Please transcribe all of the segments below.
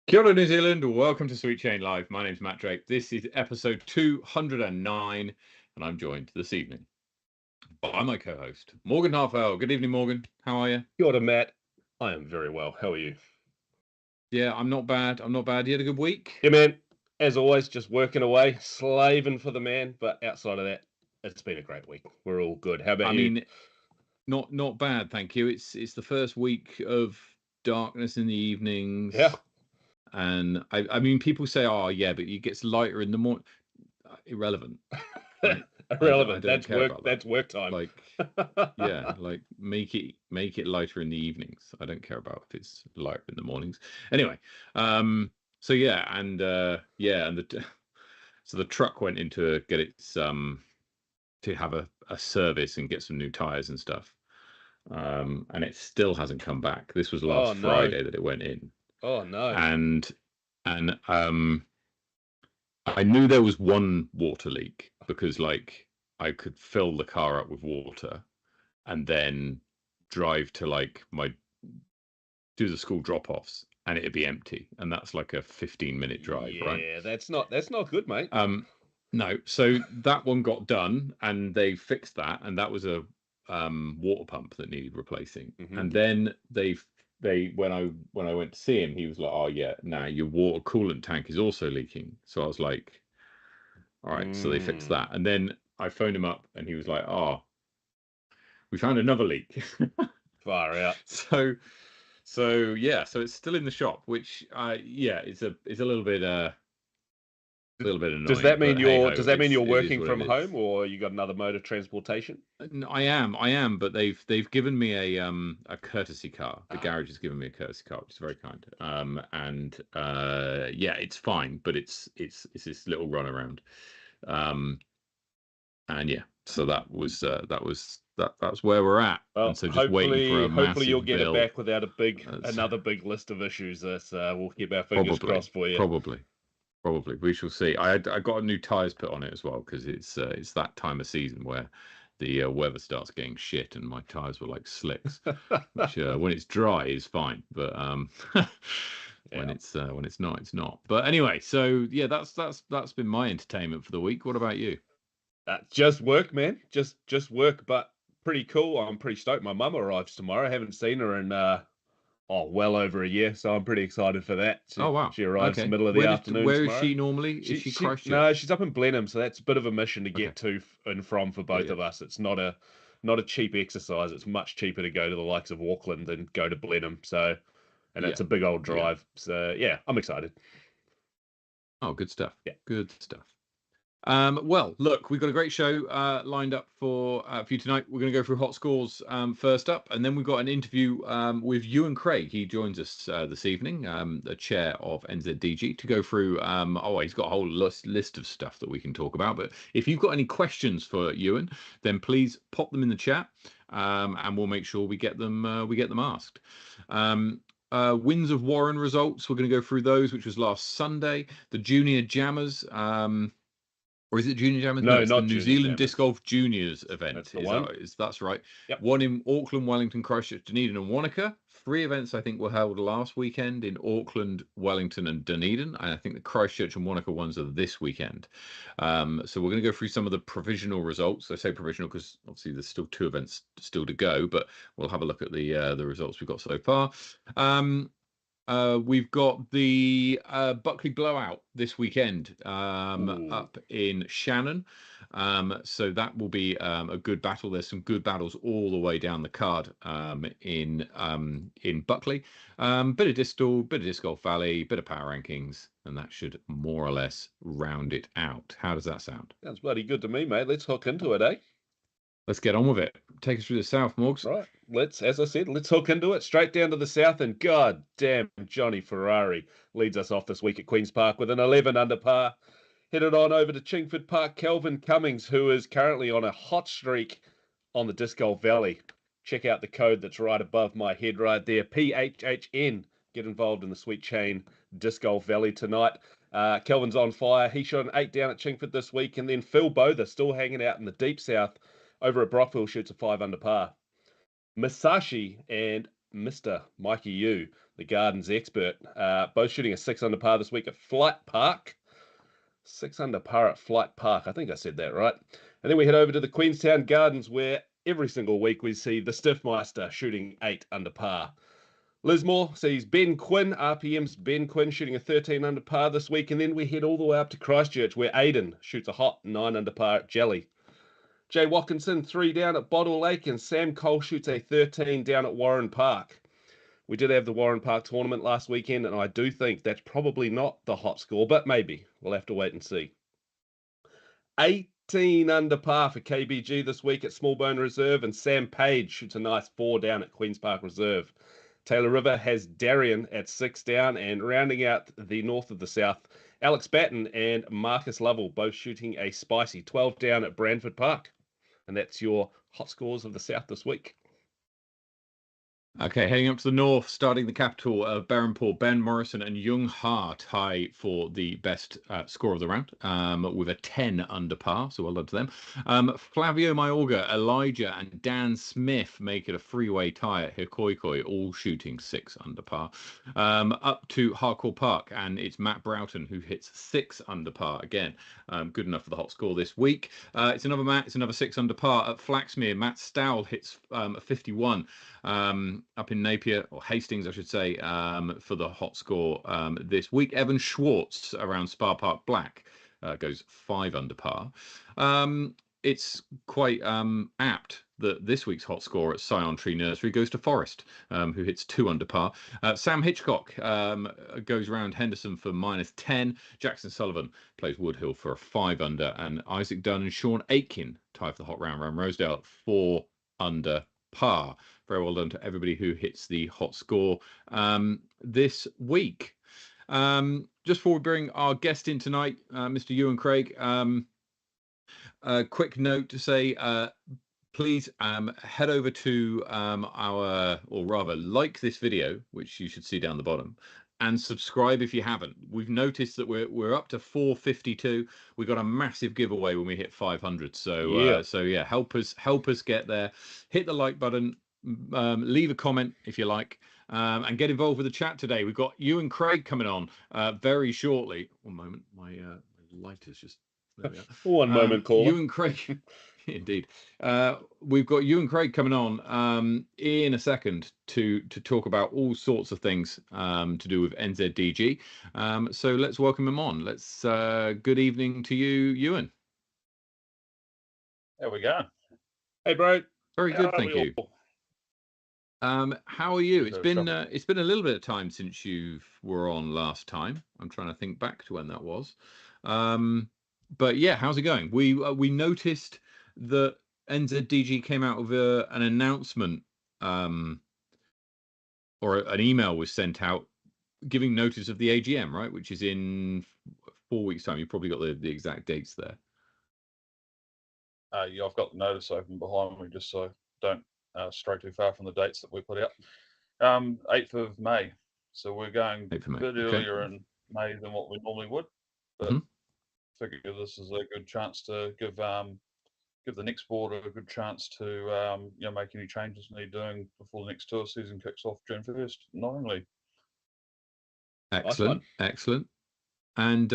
Kia ora, New Zealand. Welcome to Sweet Chain Live. My name's Matt Drake. This is episode 209, and I'm joined this evening by my co-host, Morgan Harfell. Good evening, Morgan. How are you? Kia ora, Matt. I am very well. How are you? Yeah, I'm not bad. You had a good week? Yeah, man. As always, just working away, slaving for the man. But outside of that, it's been a great week. We're all good. How about you? Not bad, thank you. It's the first week of darkness in the evenings. Yeah. And I mean, people say, "Oh, yeah, but it gets lighter in the morning." Irrelevant. Right? Irrelevant. That's work. That's work time. Make it lighter in the evenings. I don't care about if it's lighter in the mornings. Anyway, so the truck went in to get its to have a service and get some new tires and stuff. And it still hasn't come back. This was last Friday that it went in. Oh no. And I knew there was one water leak because I could fill the car up with water and then drive to do the school drop-offs and it'd be empty, and that's like a 15-minute drive, right? Yeah, that's not good, mate. No, so that one got done and they fixed that, and that was a water pump that needed replacing. Mm-hmm. And then when I went to see him, he was like, "Oh yeah, now your water coolant tank is also leaking." So I was like, "All right." So they fixed that, and then I phoned him up, and he was like, "Oh, we found another leak." Far out. So it's still in the shop, which is a little bit annoying. Does that mean you're working from home, or you got another mode of transportation? I am, but they've given me a courtesy car. The garage has given me a courtesy car, which is very kind. It's fine, but it's this little runaround. So that's where we're at. Well, and so just waiting for a hopefully you'll get bill. it back without another big list of issues. We'll keep our fingers crossed for you. Probably, we shall see. I got new tires put on it as well because it's that time of season where the weather starts getting shit and my tires were like slicks, which when it's dry is fine, but when it's not, it's not. But anyway, so yeah, that's been my entertainment for the week. What about you? Just work, man. Just work, but pretty cool. I'm pretty stoked. My mum arrives tomorrow. I haven't seen her in well over a year, so I'm pretty excited for that. Wow. She arrives in the middle of the afternoon Where tomorrow. is she normally? Is she Christchurch? No, she's up in Blenheim, so that's a bit of a mission to get to and from for both of us. It's not a cheap exercise. It's much cheaper to go to the likes of Auckland than go to Blenheim. So, and it's a big old drive. So yeah, I'm excited. Oh, good stuff. Yeah. Good stuff. Well, look, we've got a great show lined up for you tonight. We're going to go through hot scores first up, and then we've got an interview with Ewan Craig. He joins us this evening, the chair of NZDG, to go through. He's got a whole list of stuff that we can talk about. But if you've got any questions for Ewan, then please pop them in the chat, and we'll make sure we get them asked. Winds of Warren results. We're going to go through those, which was last Sunday. The Junior Jammers. Or is it Junior Jammers? No, it's not the New Zealand Disc Golf Juniors event. That's the one. That's right. Yep. One in Auckland, Wellington, Christchurch, Dunedin, and Wanaka. 3 events, I think, were held last weekend in Auckland, Wellington, and Dunedin. And I think the Christchurch and Wanaka ones are this weekend. So we're going to go through some of the provisional results. I say provisional because obviously there's still 2 events still to go, but we'll have a look at the results we've got so far. We've got the Buckley Blowout this weekend up in Shannon. So that will be a good battle. There's some good battles all the way down the card in Buckley. Bit of disc golf valley, bit of power rankings, and that should more or less round it out. How does that sound? Sounds bloody good to me, mate. Let's hook into it, eh? Let's get on with it. Take us through the south, Morgs. Right. As I said, let's hook into it. Straight down to the south, and god damn, Johnny Ferrari leads us off this week at Queen's Park with an 11 under par. Headed on over to Chingford Park, Kelvin Cummings, who is currently on a hot streak on the Disc Golf Valley. Check out the code that's right above my head right there, PHHN. Get involved in the Sweet Chain Disc Golf Valley tonight. Kelvin's on fire. He shot an 8 down at Chingford this week, and then Phil Botha, still hanging out in the deep south, over at Brockville, shoots a 5 under par. Masashi and Mr. Mikey Yu, the Gardens expert. Both shooting a 6 under par this week at Flight Park. 6 under par at Flight Park. I think I said that right. And then we head over to the Queenstown Gardens, where every single week we see the Stiffmeister shooting 8 under par. Lismore sees Ben Quinn, RPM's Ben Quinn, shooting a 13 under par this week. And then we head all the way up to Christchurch, where Aidan shoots a hot 9 under par at Jelly. Jay Watkinson, 3 down at Bottle Lake, and Sam Cole shoots a 13 down at Warren Park. We did have the Warren Park tournament last weekend, and I do think that's probably not the hot score, but maybe. We'll have to wait and see. 18 under par for KBG this week at Smallbone Reserve, and Sam Page shoots a nice 4 down at Queen's Park Reserve. Taylor River has Darien at 6 down, and rounding out the north of the south, Alex Batten and Marcus Lovell both shooting a spicy 12 down at Brantford Park. And that's your hot scores of the south this week. Okay, heading up to the north, starting the capital of Berrenport, Ben Morrison and Young Ha tie for the best score of the round with a 10 under par, so well done to them. Flavio Mayorga, Elijah and Dan Smith make it a three-way tie at Hikoikoi, all shooting 6 under par. Up to Harcourt Park, and it's Matt Broughton who hits 6 under par again. Good enough for the hot score this week. It's another 6 under par at Flaxmere. Matt Stowell hits a 51. Up in Napier, or Hastings, I should say, for the hot score this week. Evan Schwartz around Spa Park Black goes 5 under par. It's quite apt that this week's hot score at Scion Tree Nursery goes to Forrest, who hits 2 under par. Sam Hitchcock goes around Henderson for -10. Jackson Sullivan plays Woodhill for a 5 under, and Isaac Dunn and Sean Aitken tie for the hot round around Rosedale at 4 under par. Very well done to everybody who hits the hot score this week. Just before we bring our guest in tonight, Mr. Ewan Craig, a quick note to say, please head over to or rather like this video, which you should see down the bottom, and subscribe if you haven't. We've noticed that we're up to 452. We got a massive giveaway when we hit 500. So yeah, help us get there. Hit the like button, leave a comment if you like, and get involved with the chat today. We've got Ewan Craig coming on very shortly. One moment, my light is just there. We are. One moment, caller. Ewan Craig. Indeed. We've got Ewan Craig coming on in a second to talk about all sorts of things to do with NZDG. So let's welcome him on. Let's good evening to you, Ewan. There we go. Hey, bro. Very good, thank you. How are you? It's been a little bit of time since you were on last time. I'm trying to think back to when that was. But yeah, how's it going? We noticed that NZDG came out with an announcement, or an email was sent out giving notice of the AGM, right? Which is in 4 weeks' time. You've probably got the exact dates there. Yeah, I've got the notice open behind me just so I don't stray too far from the dates that we put out. 8th of May. So we're going a bit earlier in May than what we normally would. But figure this is a good chance to give the next board a good chance to make any changes need doing before the next tour season kicks off June 1st, knowingly. Excellent, excellent. And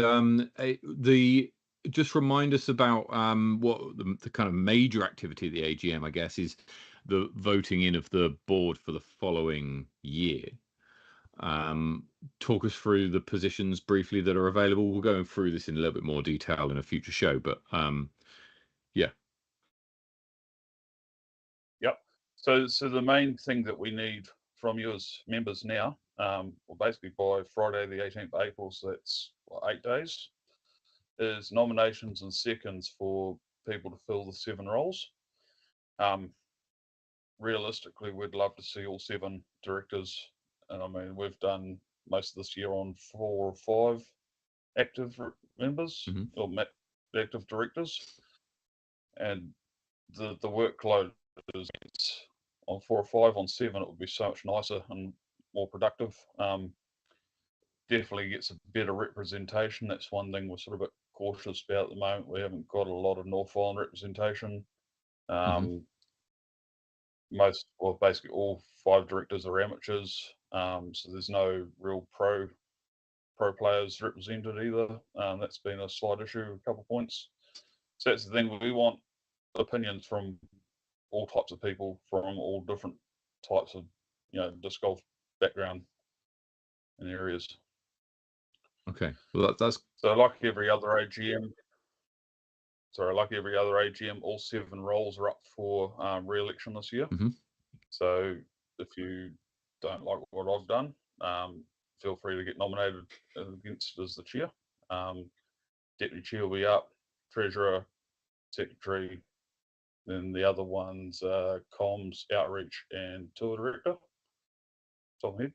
just remind us about what the kind of major activity of the AGM, I guess, is the voting in of the board for the following year. Talk us through the positions briefly that are available. We'll go through this in a little bit more detail in a future show, but yeah. Yep. So the main thing that we need from you as members now, well, basically by Friday the 18th of April, so that's 8 days, is nominations and seconds for people to fill the 7 roles. Realistically, we'd love to see all 7 directors, and I mean we've done most of this year on 4 or 5 active members or active directors, and the workload is on 4 or 5. On 7 it would be so much nicer and more productive. Definitely gets a better representation. That's one thing we're sort of a bit cautious about at the moment. We haven't got a lot of North Island representation. Basically all 5 directors are amateurs. So there's no real pro players represented either. That's been a slight issue, a couple of points. So that's the thing. We want opinions from all types of people from all different types of, disc golf background and areas. Okay, well that's so like every other AGM. All 7 roles are up for re-election this year. So if you don't like what I've done, feel free to get nominated against as the chair. Deputy chair will be up, treasurer, secretary, then the other ones comms, outreach, and tour director. Top of my head.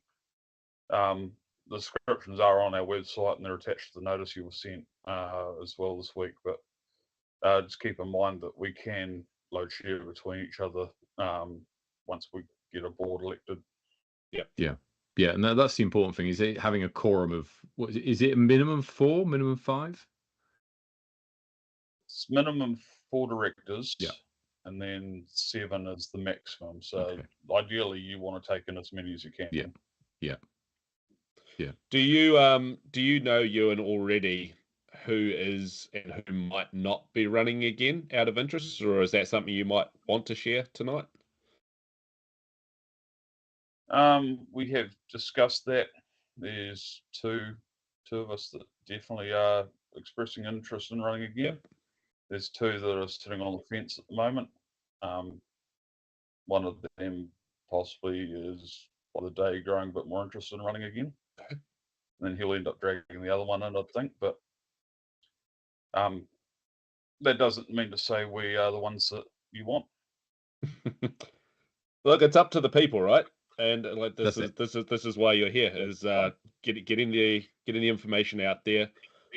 The descriptions are on our website and they're attached to the notice you were sent as well this week. But just keep in mind that we can load share between each other once we get a board elected. Yeah, and that's the important thing. Is it having a quorum of is it a minimum 4, minimum 5? It's minimum 4 directors. And then 7 is the maximum. So ideally, you want to take in as many as you can. Yeah. Do you know, Ewan, already who is and who might not be running again out of interest, or is that something you might want to share tonight? We have discussed that. There's two of us that definitely are expressing interest in running again. There's 2 that are sitting on the fence at the moment. One of them possibly is by the day growing a bit more interested in running again. And then he'll end up dragging the other one in, I think. But that doesn't mean to say we are the ones that you want. Look, it's up to the people, right? And like this is why you're here, is getting the information out there,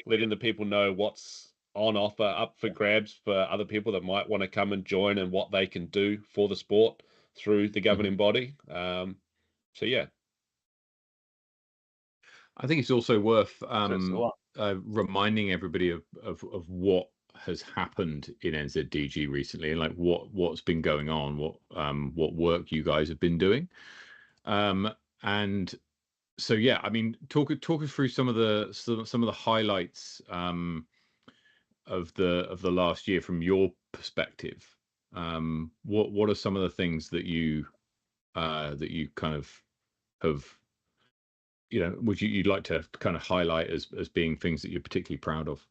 letting the people know what's on offer, up for grabs for other people that might want to come and join, and what they can do for the sport through the governing body. So yeah, I think it's also worth reminding everybody of what has happened in NZDG recently, and like what's been going on, what work you guys have been doing. And so yeah, I mean, talk us through some of the highlights of the last year from your perspective. What are some of the things that you kind of have, you'd like to kind of highlight as being things that you're particularly proud of?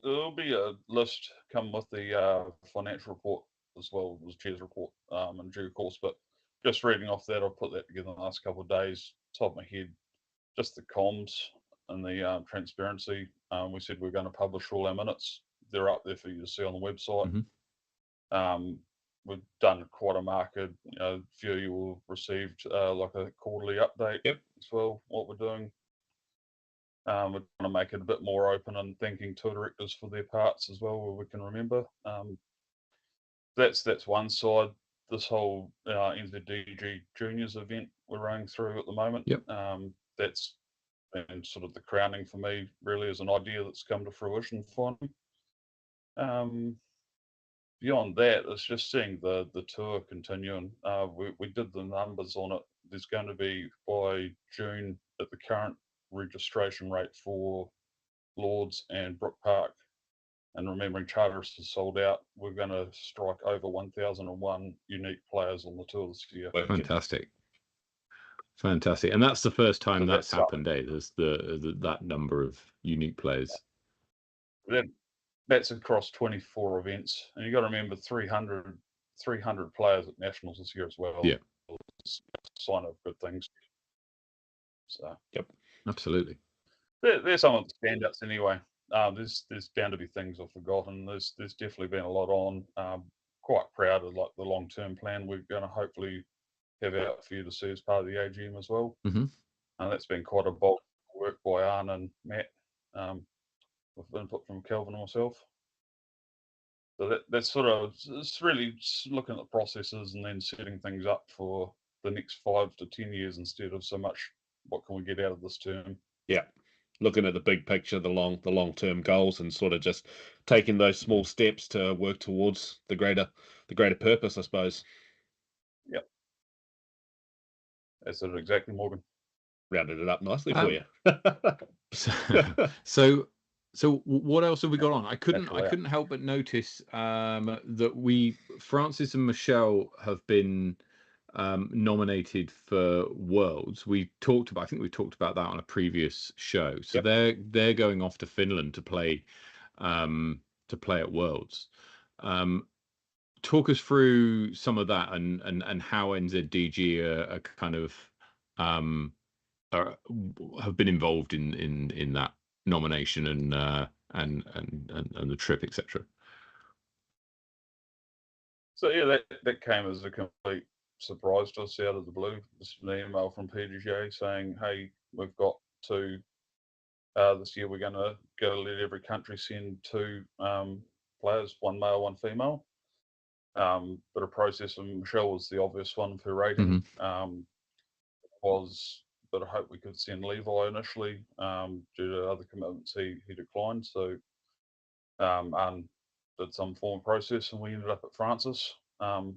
There'll be a list come with the financial report as well as chair's report in due course. But just reading off that, I've put that together in the last couple of days. Top of my head, just the comms and the transparency. We said we're going to publish all our minutes. They're up there for you to see on the website. We've done quite a market. A few of you will have received like a quarterly update as well, what we're doing. We're trying to make it a bit more open and thanking tour directors for their parts as well, where we can remember. That's one side. This whole NZDG Juniors event we're running through at the moment. That's been sort of the crowning for me, really, as an idea that's come to fruition finally. Beyond that, it's just seeing the tour continuing. We did the numbers on it. There's going to be, by June, at the current registration rate for Lords and Brook Park, and remembering Charteris is sold out, we're going to strike over 1,001 unique players on the tour this year. Fantastic. And that's the first time that's happened, eh? There's that number of unique players. That's across 24 events, and you got to remember 300 players at nationals this year as well. It's a sign of good things. So absolutely. There's some of the standouts anyway. There's bound to be things I've forgotten. There's definitely been a lot on. Quite proud of like the long-term plan we're going to hopefully have out for you to see as part of the AGM as well. And that's been quite a bulk work by Arne and Matt, with input from Kelvin and myself. So that's sort of, it's really looking at the processes and then setting things up for the next 5 to 10 years instead of so much what can we get out of this term. Looking at the big picture, the long-term goals, and sort of just taking those small steps to work towards the greater purpose, I suppose. That's it exactly, Morgan. Rounded it up nicely for you. So what else have we got on? I couldn't help but notice that Francis and Michelle have been nominated for Worlds. I think we talked about that on a previous show. So they're going off to Finland to play at Worlds. Talk us through some of that and how NZDG are kind of have been involved in that nomination and the trip, etc. So yeah, that came as a complete surprise to us out of the blue. This is an email from PDGA saying, "Hey, we've got to this year we're going to let every country send 2 players, 1 male, 1 female." But a process, and Michelle was the obvious one for rating. But I hope we could send Levi initially due to other commitments he declined. So and did some form of process, and we ended up at Francis,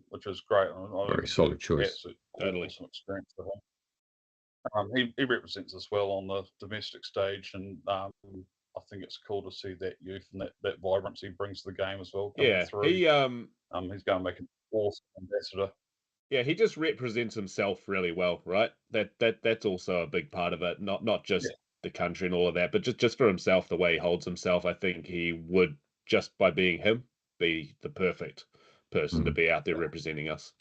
which is great. Very solid choice. Totally awesome experience for him. He represents us well on the domestic stage, and I think it's cool to see that youth and that vibrancy brings to the game as well. Yeah, through. He's going to make an awesome ambassador. Yeah, he just represents himself really well, right? That's also a big part of it. Not just the country and all of that, but just for himself, the way he holds himself. I think he would, just by being him, be the perfect person to be out there representing us.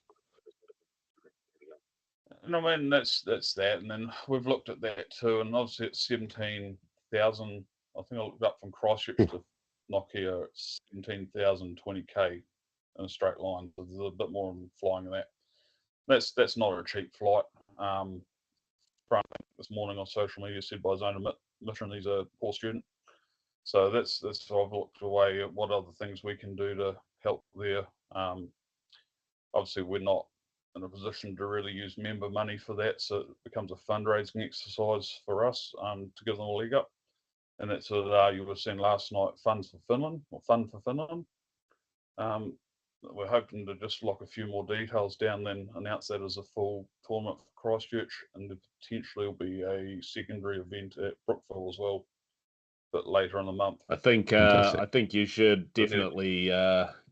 And I mean that's that, and then we've looked at that too, and obviously it's 17,000. I think I looked up from Christchurch to Nokia, it's 17,020k in a straight line. So there's a bit more flying than that. That's not a cheap flight. Frank this morning on social media said by his own admission he's a poor student. So that's I've looked away at what other things we can do to help there. Obviously we're not in a position to really use member money for that, so it becomes a fundraising exercise for us to give them a leg up. And that's what you were seeing last night, Fund for Finland. We're hoping to just lock a few more details down, then announce that as a full tournament for Christchurch, and potentially will be a secondary event at Brookville as well, but later in the month. I think you should definitely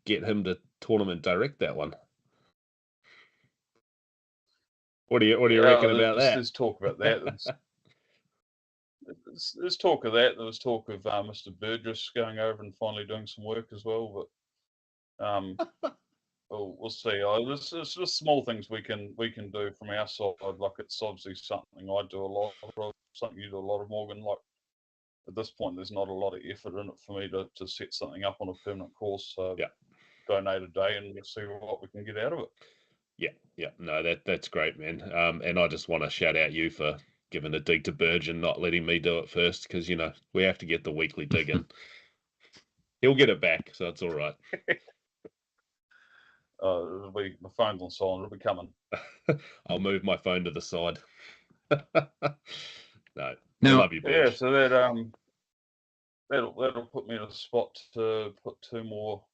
get him to tournament direct that one. What do you reckon about that? There's talk about that. There's talk of that. There was talk of Mr. Burgess going over and finally doing some work as well, but we'll see. There's just small things we can do from our side. Like it's obviously something I do a lot of, something you do a lot of, Morgan. Like at this point, there's not a lot of effort in it for me to set something up on a permanent course. So donate a day and we'll see what we can get out of it. Yeah, no, that's great, man. And I just want to shout out you for giving a dig to Burge and not letting me do it first, because we have to get the weekly dig in. He'll get it back, so it's all right. My phone's on silent. It'll be coming. I'll move my phone to the side. No, I love you, Burge. Yeah, so that'll put me in a spot to put 3 more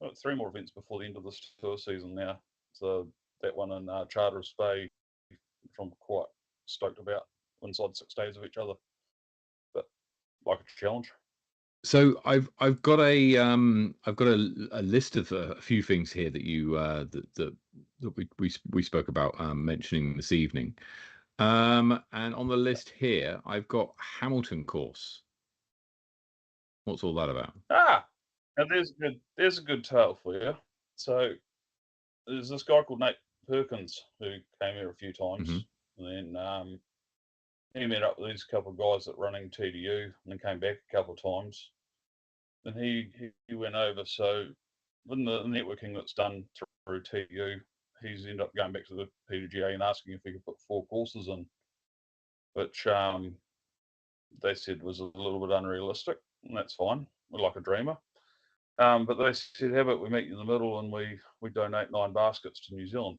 events before the end of this tour season now. So that one in Charter's Bay, which I'm quite stoked about, inside 6 days of each other. But like a challenge. So I've got a list of a few things here that you that we spoke about mentioning this evening, and on the list here I've got Hamilton course. What's all that about? Now there's a good tale for you. So there's this guy called Nate Perkins who came here a few times, and then he met up with these couple of guys that running TDU, and then came back a couple of times. And he went over. So in the networking that's done through TDU, he's ended up going back to the PDGA and asking if he could put 4 courses in, which they said was a little bit unrealistic, and that's fine. We're like a dreamer. But they said, how about we meet in the middle and we donate 9 baskets to New Zealand.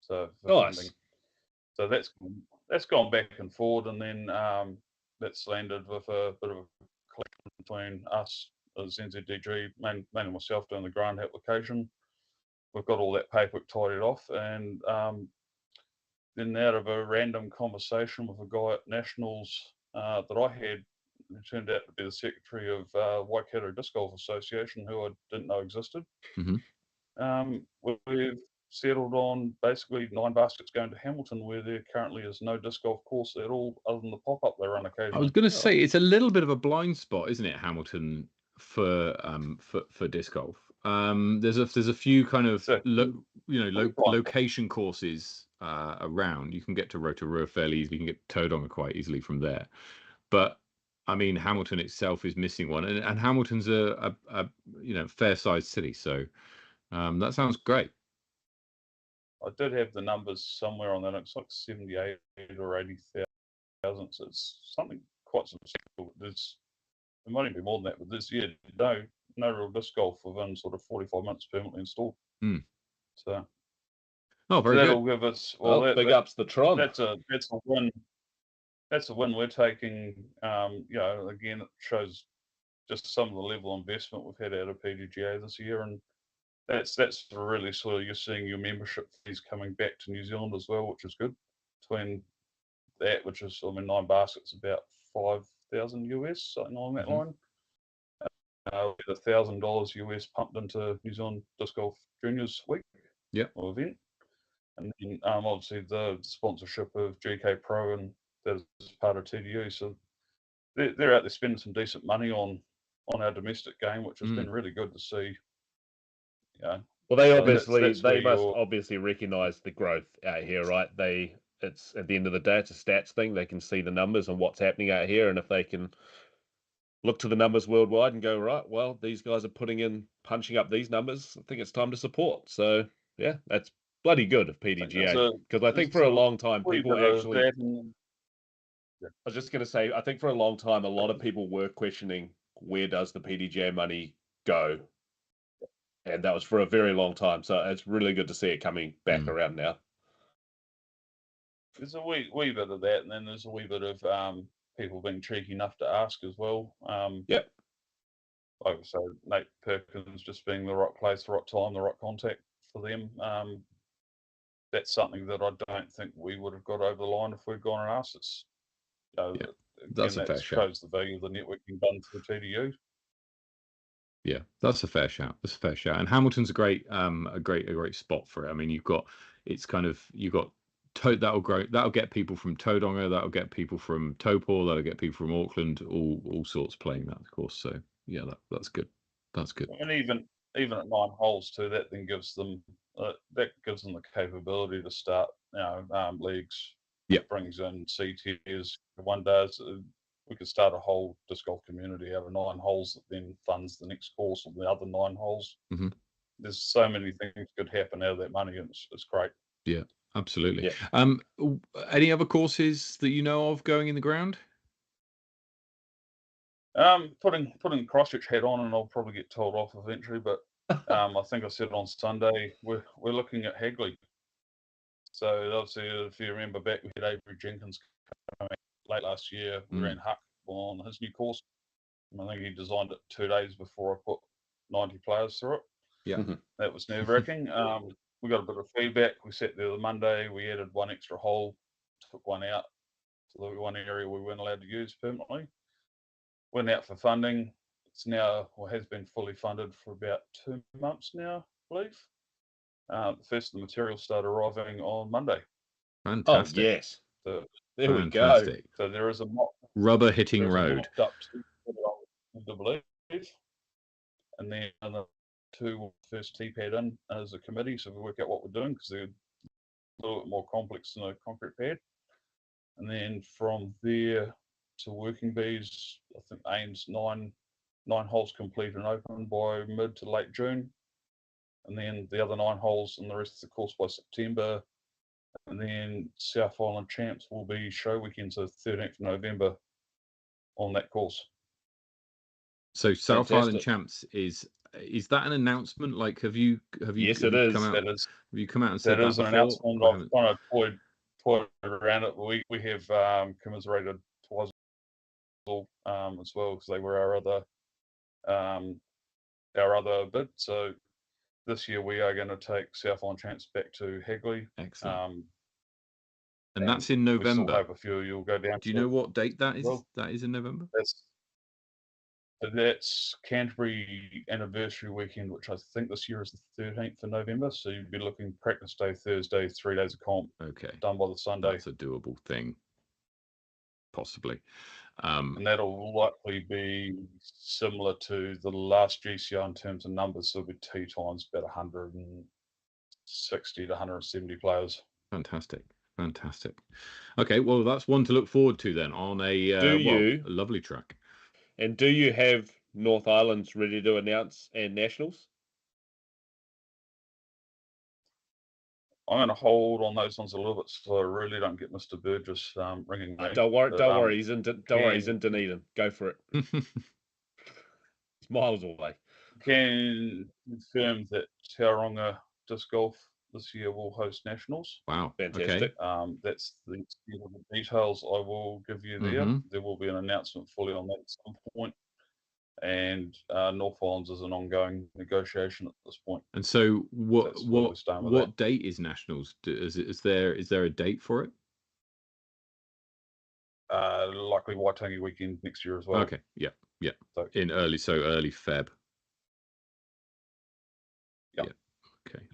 So for funding. So that's gone back and forward, and then that's landed with a bit of a collection between us as NZDG, mainly myself doing the grant application. We've got all that paperwork tidied off, and then out of a random conversation with a guy at Nationals that I had, who turned out to be the secretary of Waikato Disc Golf Association, who I didn't know existed. We've settled on basically 9 baskets going to Hamilton, where there currently is no disc golf course at all other than the pop-up they run occasionally. I was going to say it's a little bit of a blind spot, isn't it, Hamilton, for disc golf? There's a few kind of location courses around. You can get to Rotorua fairly easily. You can get to Tauranga quite easily from there, but I mean Hamilton itself is missing one, and Hamilton's a fair-sized city, so that sounds great. I did have the numbers somewhere on that. It's like 78 or 80,000. So it's something quite substantial. It might even be more than that, but this year, no real disc golf within sort of 45 minutes permanently installed. So, very that'll good. Give us big ups the Tron. That's a win. That's a win we're taking. Again, it shows just some of the level of investment we've had out of PDGA this year, and that's really sort of, you're seeing your membership fees coming back to New Zealand as well, which is good. Between that, which is, 9 baskets, about $5,000 US, something along that line. With $1,000 US pumped into New Zealand Disc Golf Juniors Week or event, and then obviously the sponsorship of GK Pro, and that is part of TDU. So they're out there spending some decent money on our domestic game, which has been really good to see. Well, they must obviously recognise the growth out here, right? It's at the end of the day, it's a stats thing. They can see the numbers and what's happening out here, and if they can look to the numbers worldwide and go, right, well, these guys are punching up these numbers, I think it's time to support. So yeah, that's bloody good of PDGA, because I think for a long time people actually. I was just going to say, I think for a long time a lot of people were questioning, where does the PDGA money go? And that was for a very long time. So it's really good to see it coming back around now. There's a wee bit of that, and then there's a wee bit of people being cheeky enough to ask as well. Like I say, Nate Perkins just being the right place, the right time, the right contact for them. That's something that I don't think we would have got over the line if we'd gone and asked. It's that's a fair shout. Shows the value of the networking done for TDU. Yeah, that's a fair shout. And Hamilton's a great spot for it. I mean, you've got that'll get people from Tauranga, that'll get people from Taupo, that'll get people from Auckland, all sorts playing that, of course. So yeah, that's good. That's good. And even at 9 holes too, that then gives them the capability to start leagues. Brings in C tiers. One does. We could start a whole disc golf community out of 9 holes that then funds the next course of the other 9 holes. There's so many things could happen out of that money, and it's great. Yeah, absolutely. Yeah. Any other courses that you know of going in the ground? Putting Christchurch hat on, and I'll probably get told off eventually, but I think I said on Sunday we're looking at Hagley. So obviously, if you remember back, we had Avery Jenkins coming late last year. We ran Huck on his new course. I think he designed it 2 days before I put 90 players through it. Yeah, that was nerve-wracking. We got a bit of feedback. We sat there the Monday. We added 1 extra hole, took 1 out. So the 1 area we weren't allowed to use permanently. Went out for funding. It's now, or has been fully funded for about 2 months now, I believe. The first of the materials started arriving on Monday. Fantastic. Oh, yes. So, there we go. So there is a mock rubber hitting road. Up to, I believe. And then the 2 first T-pad in as a committee, so we work out what we're doing, because they're a little bit more complex than a concrete pad. And then from there to working bees, I think aims 9 holes complete and open by mid to late June. And then the other 9 holes and the rest of the course by September. And then South Island Champs will be show weekend, so 13th of November on that course. So South Island Champs is that an announcement? Like, have you? Yes, it is. Come out, that is. Have you come out and said that? That is an announcement. I've kind of toyed around it. We have commiserated twice as well, because they were our other bid. So this year we are going to take South Island Champs back to Hagley. Excellent. And that's in We still November. have a few. You'll go down. Do you know what date that is? Well, That is in November. That's Canterbury anniversary weekend, which I think this year is the 13th of November. So you'd be looking practice day Thursday, 3 days of comp. Okay. Done by the Sunday. That's a doable thing, possibly. And that'll likely be similar to the last GCR in terms of numbers. So it'll be tee times about 160 to 170 players. Fantastic. Okay, well, that's one to look forward to then on a lovely track. And do you have North Islands ready to announce and Nationals? I'm going to hold on those ones a little bit, so I really don't get Mr. Burgess ringing me. Don't worry. He's in Dunedin. Go for it. It's miles away. Can confirm that Tauranga Disc Golf this year will host Nationals. Wow, fantastic. Okay. That's the details I will give you there. There will be an announcement fully on that at some point. And North Islands is an ongoing negotiation at this point. And so, what date is Nationals? Is there a date for it? Likely Waitangi weekend next year as well. Okay, yeah. So, early Feb. Yeah. Okay.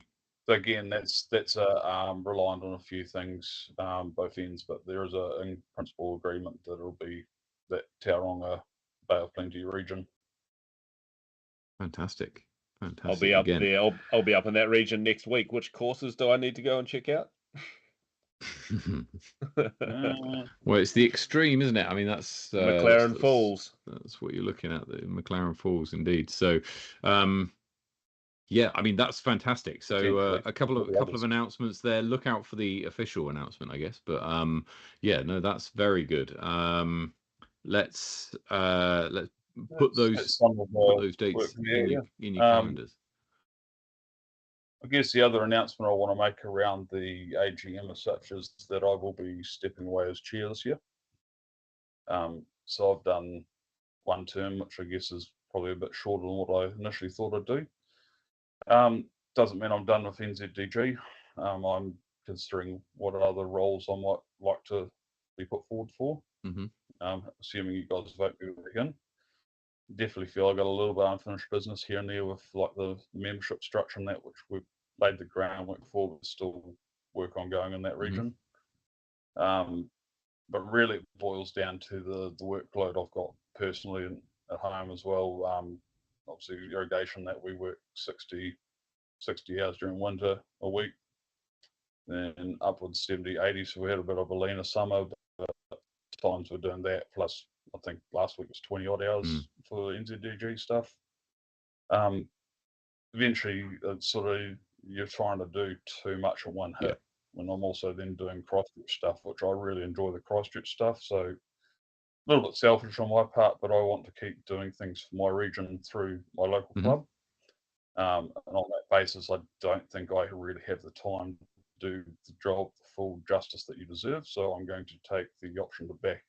So again, that's reliant on a few things, both ends, but there is a in principle agreement that it'll be that Tauranga Bay of Plenty region. Fantastic. I'll be up there. I'll be up in that region next week. Which courses do I need to go and check out? Well, it's the extreme, isn't it? I mean, that's McLaren Falls. That's what you're looking at, the McLaren Falls, indeed. So, yeah, I mean, that's fantastic. So, a couple of announcements there. Look out for the official announcement, I guess. But yeah, no, that's very good. Let's put those dates in your calendars. I guess the other announcement I want to make around the AGM as such is that I will be stepping away as chair this year. So I've done one term, which I guess is probably a bit shorter than what I initially thought I'd do. Doesn't mean I'm done with NZDG. I'm considering what other roles I might like to be put forward for. Assuming you guys vote me back in. Definitely feel I got a little bit of unfinished business here and there with like the membership structure and that, which we've laid the groundwork for, but still work ongoing in that region. But really it boils down to the workload I've got personally and at home as well. Obviously irrigation, that we work 60 hours during winter a week, and upwards 70, 80. So we had a bit of a leaner summer, but times we're doing that. Plus, I think last week was 20 odd hours for NZDG stuff. Eventually, it's sort of you're trying to do too much at one hit. When I'm also then doing Christchurch stuff, which I really enjoy the Christchurch stuff. So a little bit selfish on my part, but I want to keep doing things for my region through my local club. And on that basis, I don't think I really have the time to do the job the full justice that you deserve. So I'm going to take the option to back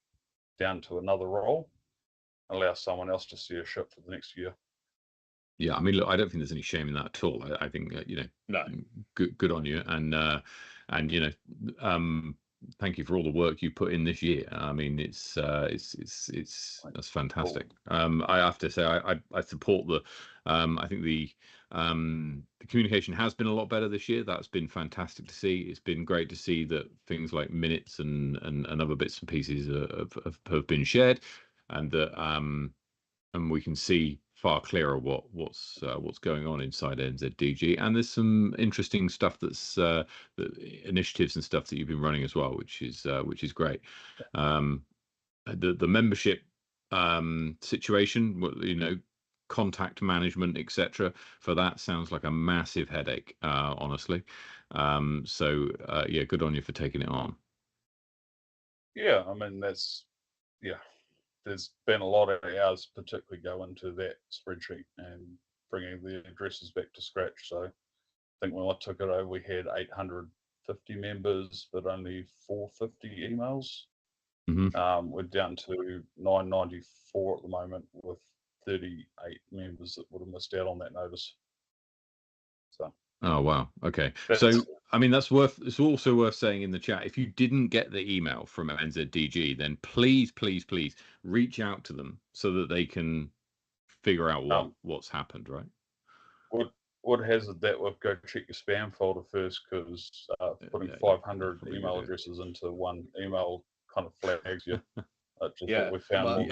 down to another role, allow someone else to see a ship for the next year. Yeah, I mean, look, I don't think there's any shame in that at all. I think no, good on you, and thank you for all the work you put in this year. I mean, it's that's fantastic. I have to say, I support the. I think the communication has been a lot better this year. That's been fantastic to see. It's been great to see that things like minutes and other bits and pieces have been shared, and that and we can see far clearer what's going on inside NZDG, and there's some interesting stuff that's initiatives and stuff that you've been running as well, which is great. The membership situation, contact management, etc. For that sounds like a massive headache, honestly. So yeah, good on you for taking it on. Yeah, I mean there's been a lot of hours particularly go into that spreadsheet and bringing the addresses back to scratch. So I think when I took it over, we had 850 members, but only 450 emails. We're down to 994 at the moment, with 38 members that would have missed out on that notice. So Oh wow. Okay. So I mean it's also worth saying in the chat, if you didn't get the email from NZDG, then please reach out to them so that they can figure out what's happened, right? Would hazard that with go check your spam folder first, because putting 500 email addresses into one email kind of flags you. Yeah, we found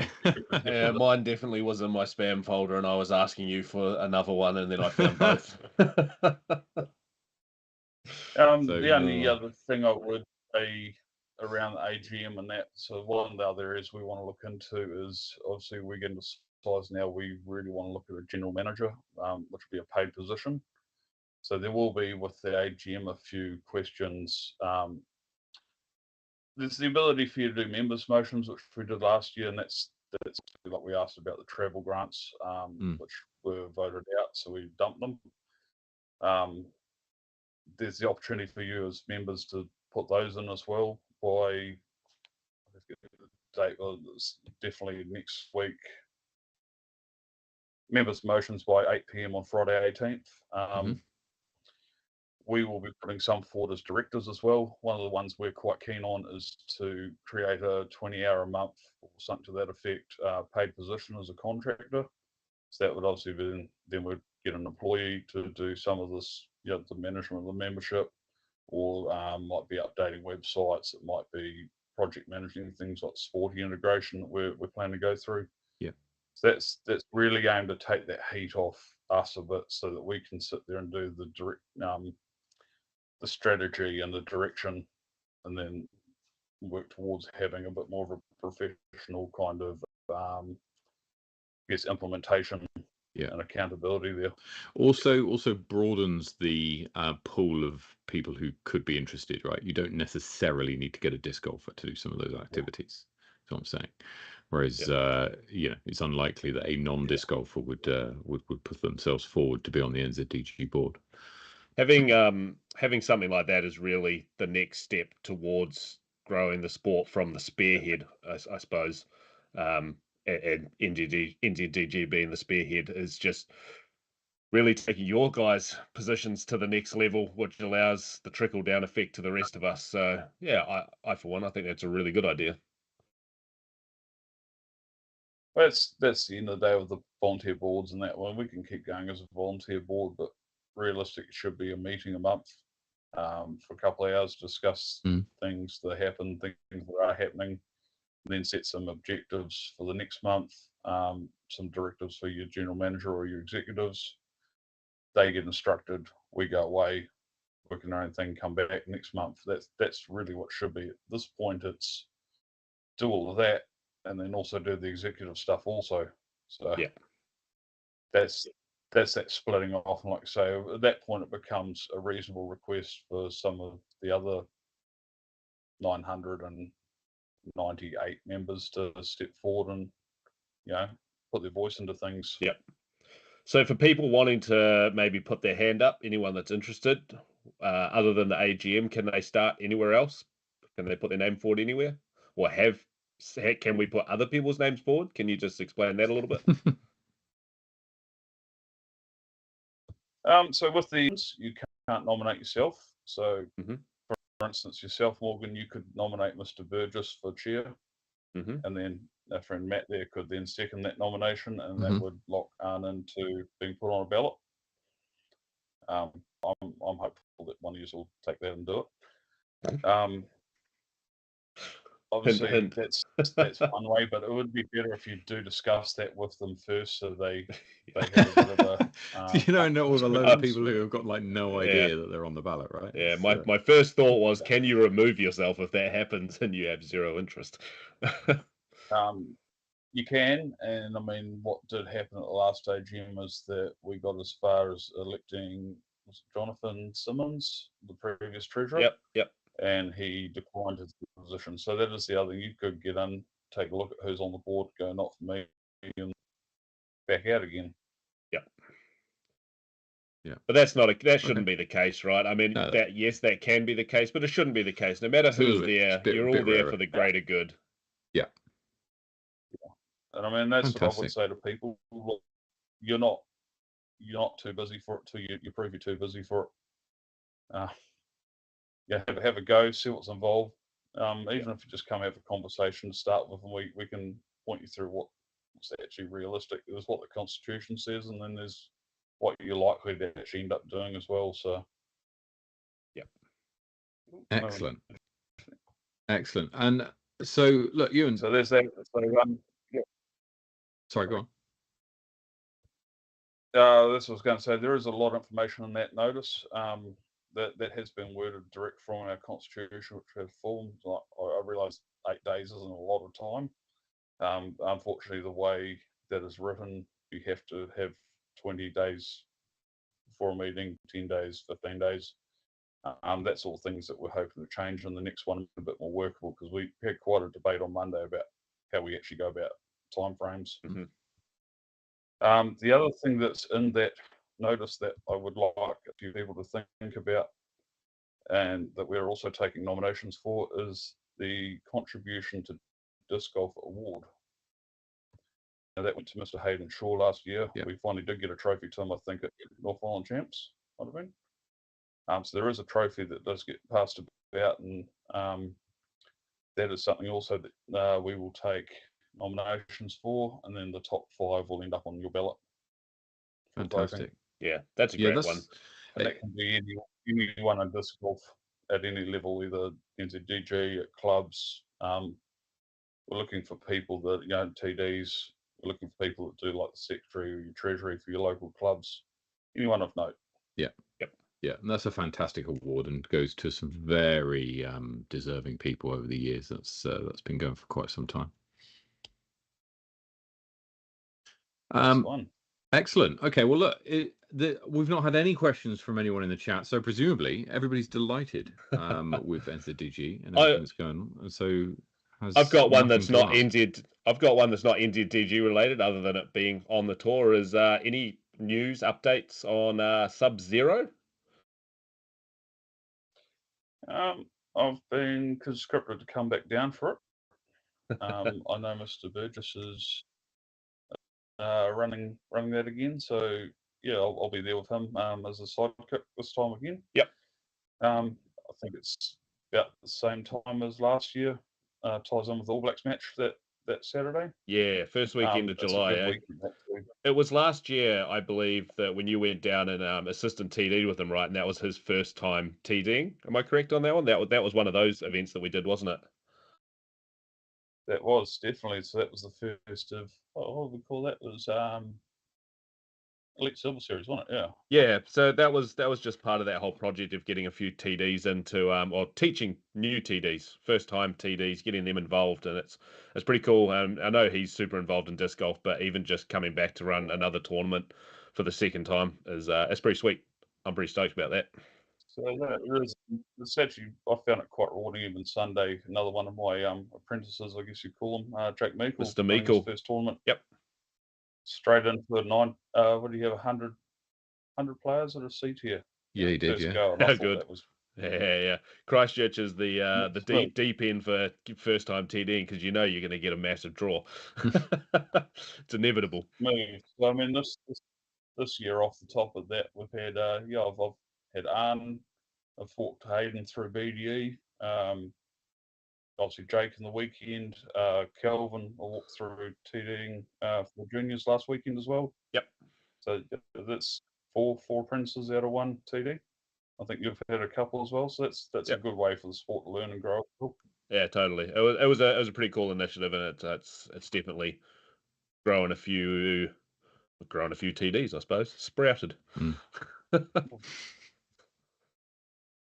mine definitely was in my spam folder, and I was asking you for another one, and then I found both. The only other thing I would say around the AGM and that, so one of the other areas we want to look into is, obviously we're getting to size now, we really want to look at a general manager, which will be a paid position. So there will be, with the AGM, a few questions. There's the ability for you to do members' motions, which we did last year, and that's like we asked about the travel grants, which were voted out, so we dumped them. There's the opportunity for you as members to put those in as well by, the date was definitely next week. Members' motions by 8 PM on Friday 18th. We will be putting some forward as directors as well. One of the ones we're quite keen on is to create a 20-hour a month or something to that effect, paid position as a contractor. So that would obviously be, then we'd get an employee to do some of this, the management of the membership, or might be updating websites. It might be project managing things like sporting integration that we're planning to go through. Yeah. So that's really aimed to take that heat off us a bit, so that we can sit there and do the direct, the strategy and the direction, and then work towards having a bit more of a professional kind of implementation and accountability there. Also broadens the pool of people who could be interested, right? You don't necessarily need to get a disc golfer to do some of those activities. That's what I'm saying. Whereas it's unlikely that a non-disc golfer would put themselves forward to be on the NZDG board. Having something like that is really the next step towards growing the sport from the spearhead, I suppose. And NZDG being the spearhead is just really taking your guys' positions to the next level, which allows the trickle down effect to the rest of us. So yeah, I for one, I think that's a really good idea. That's the end of the day with the volunteer boards and that one. We can keep going as a volunteer board, but realistic, it should be a meeting a month for a couple of hours, discuss things that happen, things that are happening, and then set some objectives for the next month, some directives for your general manager or your executives. They get instructed, we go away, work on our own thing, come back next month. That's really what should be. At this point, it's do all of that and then also do the executive stuff also. So yeah, that's that splitting off. And like I say, at that point, it becomes a reasonable request for some of the other 998 members to step forward and put their voice into things. Yep. So for people wanting to maybe put their hand up, anyone that's interested, other than the AGM, can they start anywhere else? Can they put their name forward anywhere? Or can we put other people's names forward? Can you just explain that a little bit? So with these, you can't nominate yourself. So for instance, yourself, Morgan, you could nominate Mr. Burgess for chair. And then our friend Matt there could then second that nomination, and that would lock Anne into being put on a ballot. I'm hopeful that one of you will take that and do it. Obviously, that's one way, but it would be better if you do discuss that with them first, so they have a bit of a. Know all the load of people who have got like no idea that they're on the ballot, right? Yeah, my first thought was, can you remove yourself if that happens and you have zero interest? You can, and I mean, what did happen at the last AGM is that we got as far as electing Jonathan Simmons, the previous treasurer. Yep. And he declined his position. So that is the other thing. You could get in, take a look at who's on the board, go, not for me, and back out again. Yeah. But that shouldn't be the case, right? I mean, that can be the case, but it shouldn't be the case. No matter who's there, you're all there for the greater good. Yeah. And I mean, that's what I would say to people. Look, you're not you're not too busy for it till you prove you're too busy for it. Yeah, have a go, see what's involved. Even if you just come have a conversation to start with, and we can point you through what's actually realistic. There's what the Constitution says, and then there's what you're likely to actually end up doing as well. So, yep. Excellent. Excellent. And so, look, Ewan. So there's that. So, yeah. Sorry, go on. This was going to say there is a lot of information in that notice that has been worded direct from our constitution, which have formed. Like, I realise 8 days isn't a lot of time. Unfortunately, the way that is written, you have to have 20 days before a meeting, 10 days, 15 days. That's all things that we're hoping to change in the next one, a bit more workable, because we had quite a debate on Monday about how we actually go about timeframes. Mm-hmm. The other thing that's in that notice that I would like a few people to think about, and that we're also taking nominations for, is the contribution to disc golf award. Now, that went to Mr. Hayden Shaw last year. Yep. We finally did get a trophy to him, I think, at North Island Champs, might have been. So there is a trophy that does get passed about, and that is something also that we will take nominations for, and then the top 5 will end up on your ballot. Fantastic. Voting. Yeah, that's a great one. And that can be anyone in disc golf at any level, either NZDG, at clubs. We're looking for people that, TDs. We're looking for people that do like the secretary or your treasury for your local clubs. Anyone of note. Yeah. Yep. Yeah, and that's a fantastic award and goes to some very deserving people over the years. That's been going for quite some time. Fun. Excellent. Okay, well, look, we've not had any questions from anyone in the chat, so presumably everybody's delighted with NZDG and everything that's going on. And so, I've got one that's not NZDG related, other than it being on the tour. Is any news updates on Sub-Zero? I've been conscripted to come back down for it. I know Mr. Burgess is running that again, so yeah, I'll be there with him as a sidekick this time again. Yep. I think it's about the same time as last year. Ties in with the All Blacks match that Saturday. Yeah, first weekend of July. It was last year, I believe, that when you went down and assistant TD with him, right? And that was his first time TDing. Am I correct on that one? That was one of those events that we did, wasn't it? That was definitely. So that was the first of what would we call that? It was Elite Silver Series, wasn't it? Yeah. Yeah. So that was just part of that whole project of getting a few TDs into or teaching new TDs, first time TDs, getting them involved, and it's pretty cool. I know he's super involved in disc golf, but even just coming back to run another tournament for the second time is it's pretty sweet. I'm pretty stoked about that. So it's actually, I found it quite rewarding. Even Sunday, another one of my apprentices, I guess you call him, Jake Meikle, Mr. Meikle, first tournament. Yep. Straight into a 9. What do you have? 100 players at a seat here. Yeah, he did. First Yeah. Go, and I thought that was. Yeah. Christchurch is the deep end for first time TDing, because you're going to get a massive draw. It's inevitable. Move. So I mean, this year, off the top of that, we've had I've had Arn, I've walked Hayden through BDE. Obviously Jake in the weekend. Kelvin, I walked through TDing for the juniors last weekend as well. Yep. So that's four apprentices out of one TD. I think you've had a couple as well. So that's Yep. a good way for the sport to learn and grow. Yeah, totally. It was a pretty cool initiative, and it's definitely growing a few TDs, I suppose. Sprouted.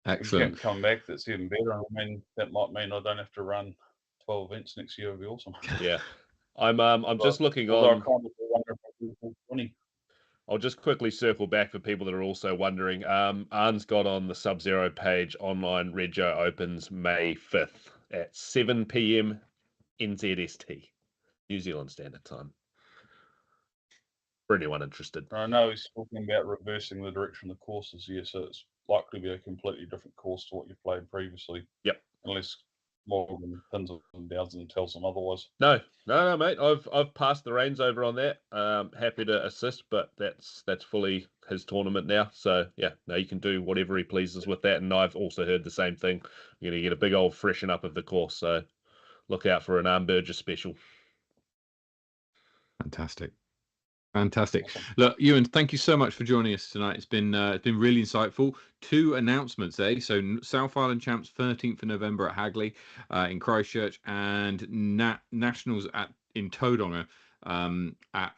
Excellent. If you can come back, that's even better. I mean, that might mean I don't have to run 12 events next year. It'd be awesome. Yeah, I'm just looking on. I'll just quickly circle back for people that are also wondering. Arn's got on the Sub-Zero page online. Rego opens May 5th at 7 p.m. NZST, New Zealand Standard Time. For anyone interested. I know he's talking about reversing the direction of the courses here, so it's likely to be a completely different course to what you've played previously. Yep. Unless Morgan pins them down and tells them otherwise. No, mate. I've passed the reins over on that. Happy to assist, but that's fully his tournament now. So yeah, no, you can do whatever he pleases with that. And I've also heard the same thing. You're gonna get a big old freshen up of the course. So look out for an Arm Burgess special. Fantastic. Fantastic. Awesome. Look, Ewan, thank you so much for joining us tonight. It's been really insightful. 2 announcements, So South Island Champs 13th of November at Hagley in Christchurch, and Nationals in Tauranga at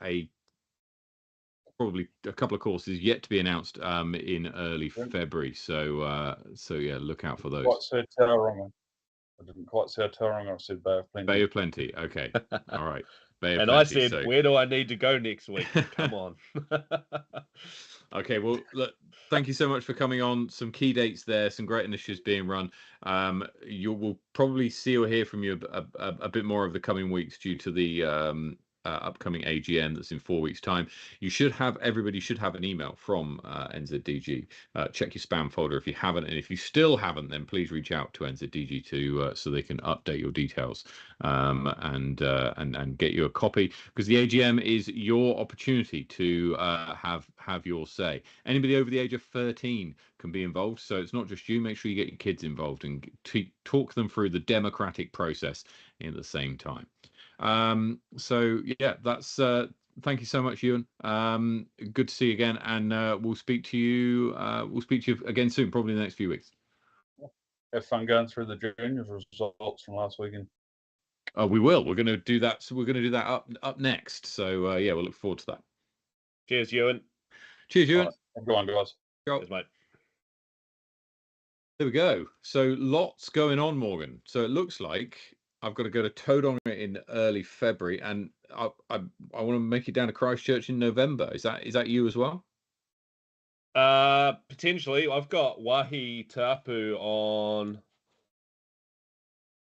probably a couple of courses yet to be announced in early February. So yeah, look out for those. Quite said Tauranga. I didn't quite say Tauranga. I said Bay of Plenty. Bay of Plenty. Okay. All right. And I said, where do I need to go next week? Come on. Okay, well, look, thank you so much for coming on. Some key dates there, some great initiatives being run. You will probably see or hear from you a bit more of the coming weeks due to the upcoming AGM that's in 4 weeks' time. Everybody should have an email from NZDG. Check your spam folder if you haven't, and if you still haven't, then please reach out to NZDG so they can update your details and get you a copy, because the AGM is your opportunity to have your say. Anybody over the age of 13 can be involved, so it's not just you. Make sure you get your kids involved and talk them through the democratic process at the same time. So yeah, that's thank you so much, Ewan. Good to see you again, and we'll speak to you again soon, probably in the next few weeks. Have fun going through the juniors results from last weekend. We will. We're going to do that. So we're going to do that up next. So yeah, we'll look forward to that. Cheers, Ewan. Cheers, Ewan. Right. Go on, guys. Cheers, mate. There we go. So lots going on, Morgan. So it looks like I've got to go to Tauranga in early February, and I want to make it down to Christchurch in November. Is that you as well? Potentially. I've got Wahi Tapu on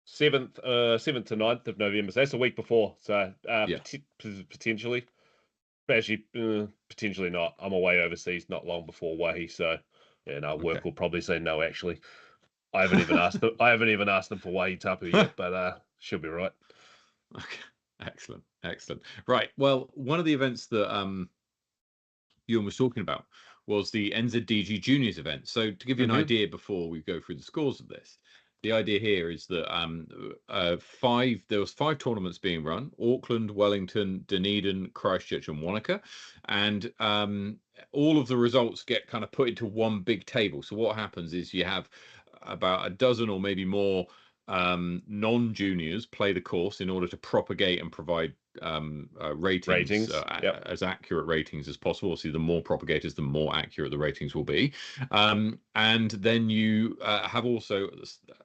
7th to 9th of November. So that's a week before. So potentially. But actually, potentially not. I'm away overseas not long before Wahi, so yeah, no, work will probably say no. Actually, I haven't even asked them. I haven't even asked them for Wahi Tapu yet, but should be right. Okay, excellent. Right. Well, one of the events that Ewan was talking about was the NZDG Juniors event. So to give you an idea before we go through the scores of this, the idea here is that there was 5 tournaments being run: Auckland, Wellington, Dunedin, Christchurch, and Wanaka, and all of the results get kind of put into one big table. So what happens is you have about a dozen or maybe more non-juniors play the course in order to propagate and provide ratings. As accurate ratings as possible. Obviously, the more propagators, the more accurate the ratings will be. And then you have also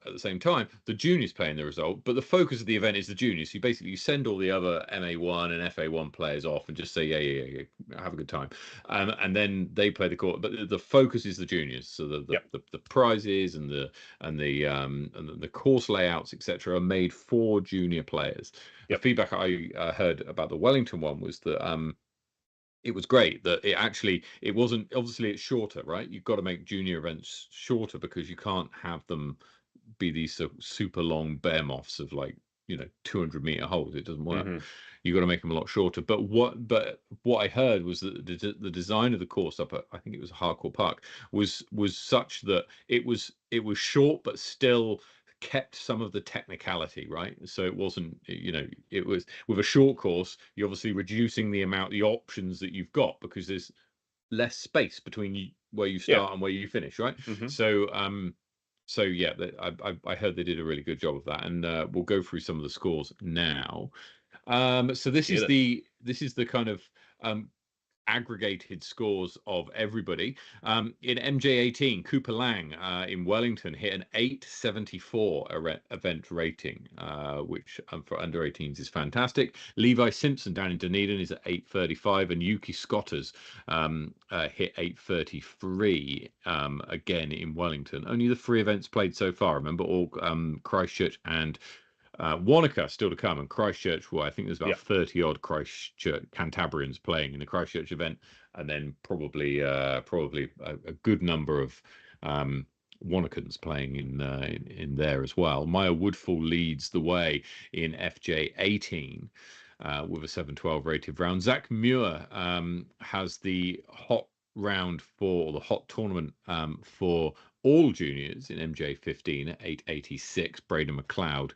at the same time the juniors playing the result, but the focus of the event is the juniors. So you send all the other MA1 and FA1 players off and just say yeah, have a good time, and then they play the court. But the focus is the juniors. So the prizes and the course layouts, etc., are made for junior players. The feedback I heard about the Wellington one was that it was great that it wasn't, obviously it's shorter, right? You've got to make junior events shorter because you can't have them be these super long behemoths of 200-meter holes. It doesn't work. You've got to make them a lot shorter. But what I heard was that the design of the course up at, I think it was Harcourt Park, was such that it was short but still kept some of the technicality, right? So it wasn't, it was, with a short course, you're obviously reducing the options that you've got because there's less space between where you start and where you finish, right? So yeah, I heard they did a really good job of that, and we'll go through some of the scores now. So this is the kind of aggregated scores of everybody. In MJ18, Cooper Lang in Wellington hit an 874 event rating, which for under 18s is fantastic. Levi Simpson down in Dunedin is at 835, and Yuki Scotters hit 833 again in Wellington. Only the 3 events played so far. Remember, all Christchurch and Wanaka still to come, and Christchurch. Well, I think there's about 30 odd Christchurch Cantabrians playing in the Christchurch event, and then probably a good number of Wannacans playing in there as well. Maya Woodfall leads the way in FJ18 with a 712 rated round. Zach Muir has the hot round for the hot tournament for all juniors in MJ15 at 886. Braden McLeod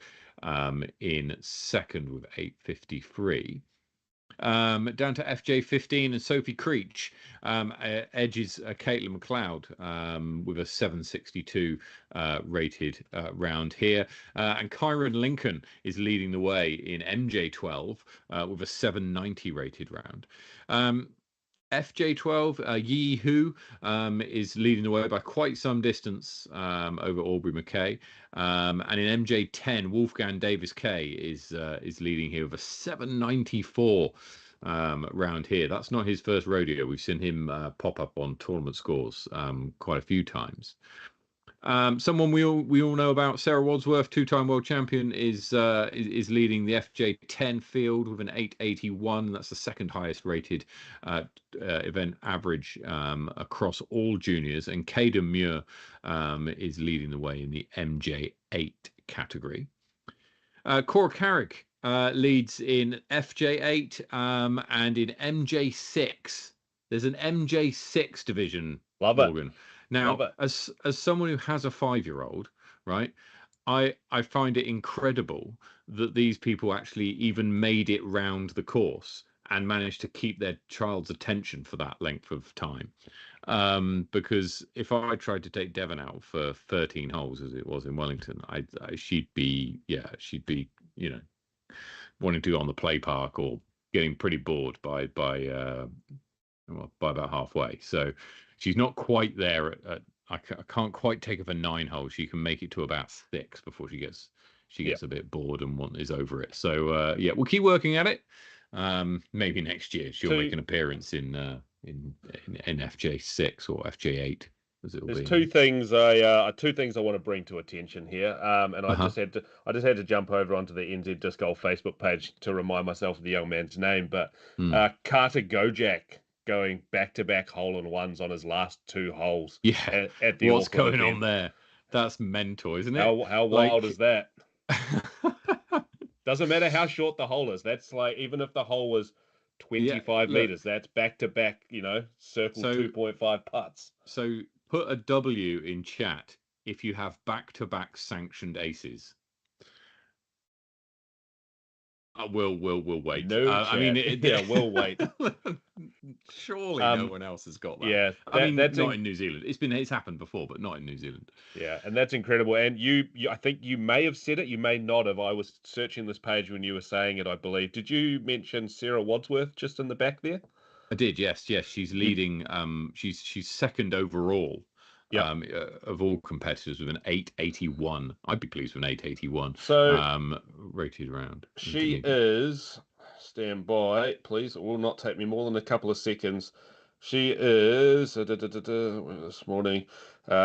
in second with 853. Down to FJ15 and Sophie Creech edges Caitlin McLeod with a 762 rated round here. And Kyron Lincoln is leading the way in MJ12 with a 790 rated round. FJ12, Yi Hu is leading the way by quite some distance over Aubrey McKay. And in MJ10, Wolfgang Davis K is leading here with a 794 round here. That's not his first rodeo. We've seen him pop up on tournament scores quite a few times. Someone we all know about, Sarah Wadsworth, two-time world champion, is leading the FJ10 field with an 881. That's the second highest rated event average across all juniors. And Caden Muir is leading the way in the MJ8 category. Cora Carrick leads in FJ8 and in MJ6. There's an MJ6 division. Love Morgan. it. Now, as someone who has a 5-year-old, right, I find it incredible that these people actually even made it round the course and managed to keep their child's attention for that length of time. Because if I tried to take Devon out for 13 holes, as it was in Wellington, she'd be, you know, wanting to go on the play park or getting pretty bored by about halfway. So she's not quite there I can't quite take her for 9 holes. She can make it to about 6 before she gets a bit bored and is over it. So we'll keep working at it. Maybe next year she'll make an appearance in FJ6 or FJ8 as it'll There's be. two things I want to bring to attention here. And I just had to jump over onto the NZ Disc Golf Facebook page to remind myself of the young man's name. But Carter Gojak going back-to-back hole-in-ones on his last 2 holes. Yeah, at the what's Auckland going event. on there? That's mental, isn't it? How wild is that? Doesn't matter how short the hole is. That's like, even if the hole was 25 meters, that's back-to-back, circle 2.5 putts. So put a W in chat if you have back-to-back sanctioned aces. We'll wait. No, I mean, we'll wait. Surely no one else has got that. Yeah, that's not in New Zealand. It's happened before, but not in New Zealand. Yeah, and that's incredible. And you, I think you may have said it. You may not have. I was searching this page when you were saying it, I believe. Did you mention Sarah Wadsworth just in the back there? I did. Yes. She's leading. She's second overall. Of all competitors with an 881. I'd be pleased with an 881. So rated round. She is, stand by, please. It will not take me more than a couple of seconds. She is this morning.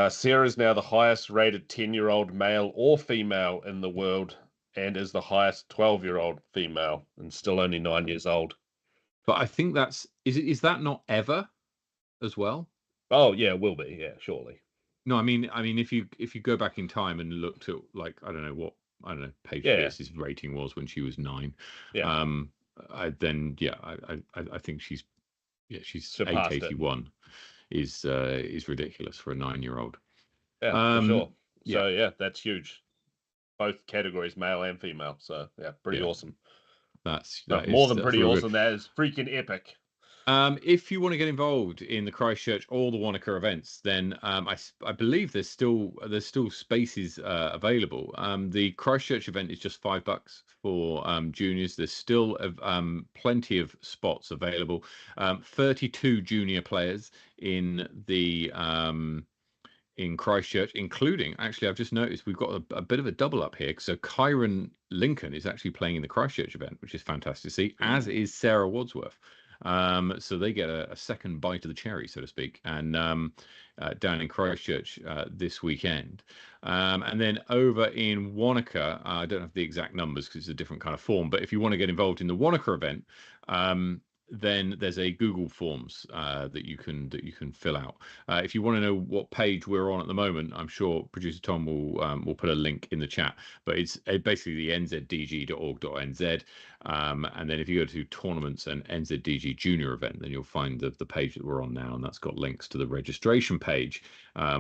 Sarah's now the highest rated 10-year-old male or female in the world, and is the highest 12-year-old female, and still only 9 years old. But I think is that not ever as well? Oh yeah, it will be. Yeah, surely. No, I mean, if you go back in time and looked at, like, I don't know, Paige Pierce's rating was when she was 9. Yeah. I think she's 881 is ridiculous for a 9-year-old. Yeah, for sure. So yeah, that's huge. Both categories, male and female. So yeah, pretty awesome. That's more than pretty awesome. That is freaking epic. If you want to get involved in the Christchurch or the Wanaka events, then I believe there's still spaces available. The Christchurch event is just $5 for juniors. There's still plenty of spots available. 32 junior players in the in Christchurch, including, actually, I've just noticed we've got a bit of a double up here. So Kyron Lincoln is actually playing in the Christchurch event, which is fantastic to see, as is Sarah Wadsworth. So they get a second bite of the cherry, so to speak, and down in Christchurch this weekend. And then over in Wanaka, I don't have the exact numbers because it's a different kind of form, but if you want to get involved in the Wanaka event, then there's a Google Forms that you can fill out. If you want to know what page we're on at the moment, I'm sure producer Tom will put a link in the chat. But it's basically the nzdg.org.nz, and then if you go to tournaments and NZDG Junior event, then you'll find the page that we're on now, and that's got links to the registration page,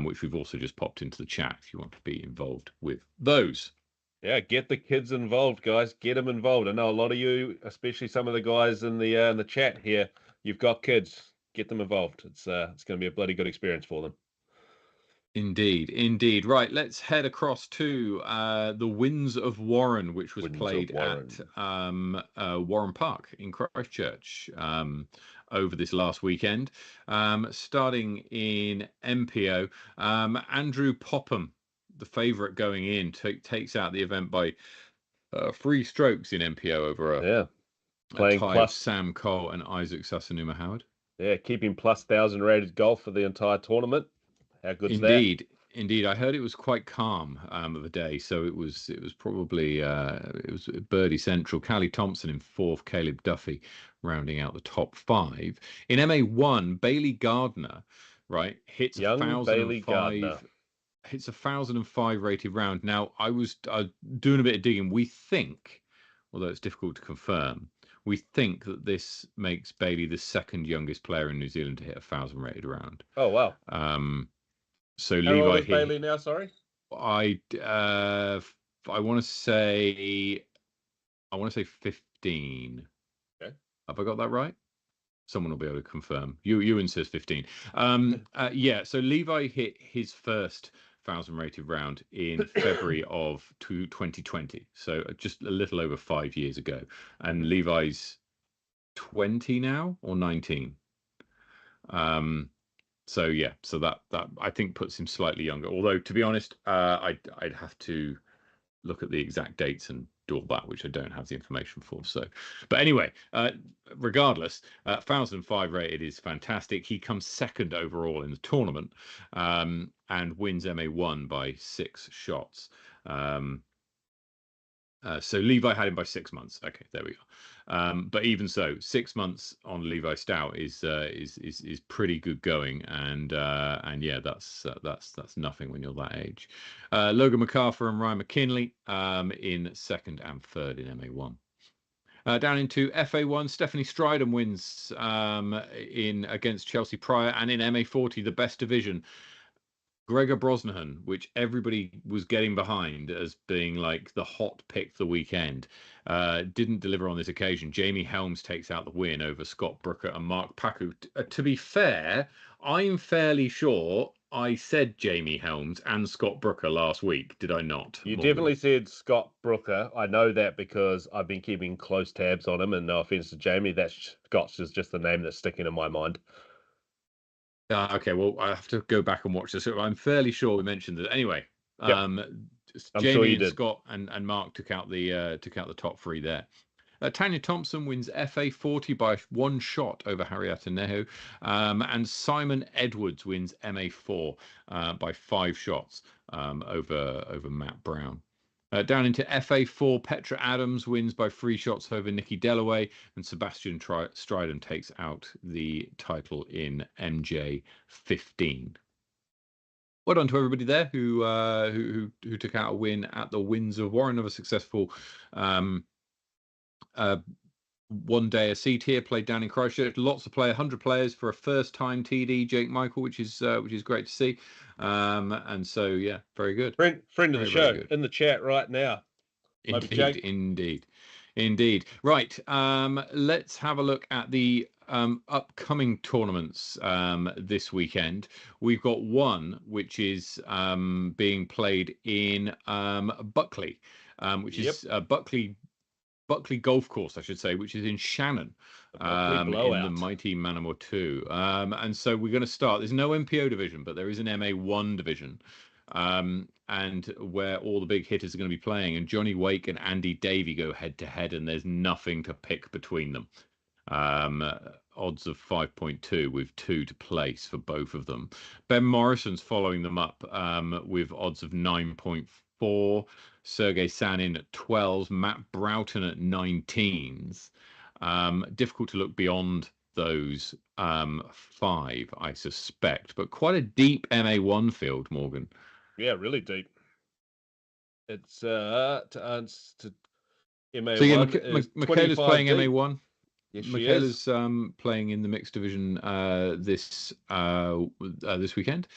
which we've also just popped into the chat if you want to be involved with those. Yeah, get the kids involved, guys. Get them involved. I know a lot of you, especially some of the guys in the chat here, you've got kids. Get them involved. It's going to be a bloody good experience for them. Indeed. Right, let's head across to the Winds of Warren, which was played at Warren Park in Christchurch over this last weekend. Starting in MPO, Andrew Popham, the favourite going in, takes out the event by 3 strokes in MPO over a tie of Sam Cole and Isaac Sasanuma Howard. Yeah, keeping plus 1,000 rated golf for the entire tournament. How good's that? Indeed. I heard it was quite calm of a day, so it was probably it was birdie central. Callie Thompson in 4th, Caleb Duffy rounding out the top 5. In MA1, Bailey Gardner, right, hits 1,005. Hits 1,005 rated round. Now, I was doing a bit of digging. We think, although it's difficult to confirm, we think that this makes Bailey the 2nd youngest player in New Zealand to hit 1,000 rated round. Oh wow! So how Levi old is Bailey now? Sorry, I want to say 15. Okay, have I got that right? Someone will be able to confirm. Ewan says 15. Yeah. So Levi hit his first 1,000 rated round in February of 2020. So just a little over 5 years ago. And Levi's 20 now or 19. So yeah, so that I think puts him slightly younger. Although to be honest, I'd have to look at the exact dates and do all that, which I don't have the information for. So, but anyway, regardless, 1,005 rated is fantastic. He comes 2nd overall in the tournament, and wins MA1 by 6 shots. So Levi had him by 6 months. Okay, there we go. But even so, 6 months on Levi Stout is pretty good going, and yeah, that's nothing when you're that age. Logan MacArthur and Ryan McKinley in 2nd and 3rd in MA1. Down into FA1, Stephanie Stridham wins in against Chelsea Pryor, and in MA40, the best division, Gregor Brosnahan, which everybody was getting behind as being like the hot pick the weekend, didn't deliver on this occasion. Jamie Helms takes out the win over Scott Brooker and Mark Paku. To be fair, I'm fairly sure I said Jamie Helms and Scott Brooker last week, did I not? You definitely said Scott Brooker. I know that because I've been keeping close tabs on him, and no offense to Jamie, that Scott's is just the name that's sticking in my mind. Okay, well, I have to go back and watch this. I'm fairly sure we mentioned that. Anyway, Jamie sure and did. Scott and Mark took out the top 3 there. Tanya Thompson wins FA40 by 1 shot over Harrietta Neho, and Simon Edwards wins MA4 by 5 shots over Matt Brown. Down into FA4, Petra Adams wins by 3 shots over Nikki Dellaway, and Sebastian Stridham takes out the title in MJ15. Well done to everybody there who took out a win at the Winds of Warren. Of a successful one day a C tier played down in Christchurch. Lots of 100 players for a first time TD, Jake Michael, which is great to see. And so yeah, very good. Friend of the show in the chat right now. Indeed. Right. Let's have a look at the upcoming tournaments this weekend. We've got one which is being played in Buckley, which is Buckley Golf Course, I should say, which is in Shannon, in the mighty Manamore 2. And so we're going to start. There's no MPO division, but there is an MA1 division, and where all the big hitters are going to be playing. And Johnny Wake and Andy Davey go head to head, and there's nothing to pick between them. Odds of 5.2 with 2 to place for both of them. Ben Morrison's following them up with odds of 9.4. Sergey Sanin at 12s, Matt Broughton at 19s. Difficult to look beyond those 5, I suspect, but quite a deep MA1 field, Morgan. Yeah, really deep. It's to answer to MA1. So yeah, is Michaela's playing deep. MA1. Yes, Michaela's playing in the mixed division this weekend.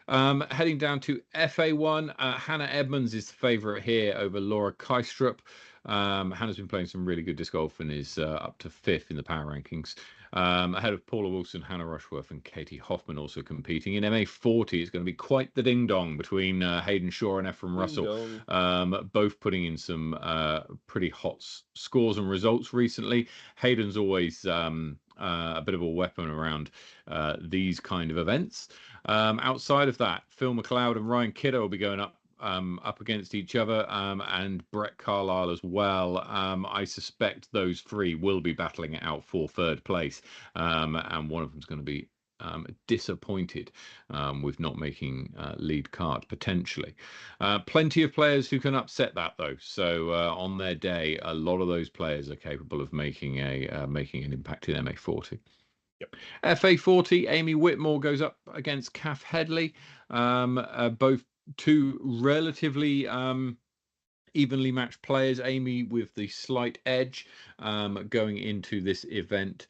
Heading down to FA1, Hannah Edmonds is the favourite here over Laura Keistrup. Hannah's been playing some really good disc golf and is up to 5th in the power rankings. Ahead of Paula Wilson, Hannah Rushworth and Katie Hoffman also competing. In MA40, it's going to be quite the ding-dong between Hayden Shaw and Ephraim Russell, both putting in some pretty hot scores and results recently. Hayden's always a bit of a weapon around these kind of events. Outside of that, Phil McLeod and Ryan Kidder will be going up against each other, and Brett Carlisle as well. I suspect those 3 will be battling it out for 3rd place, and one of them's going to be disappointed with not making lead card potentially. Plenty of players who can upset that though. So on their day, a lot of those players are capable of making an impact in MA40. Yep. FA40, Amy Whitmore goes up against Kath Headley. Both 2 relatively evenly matched players. Amy with the slight edge going into this event.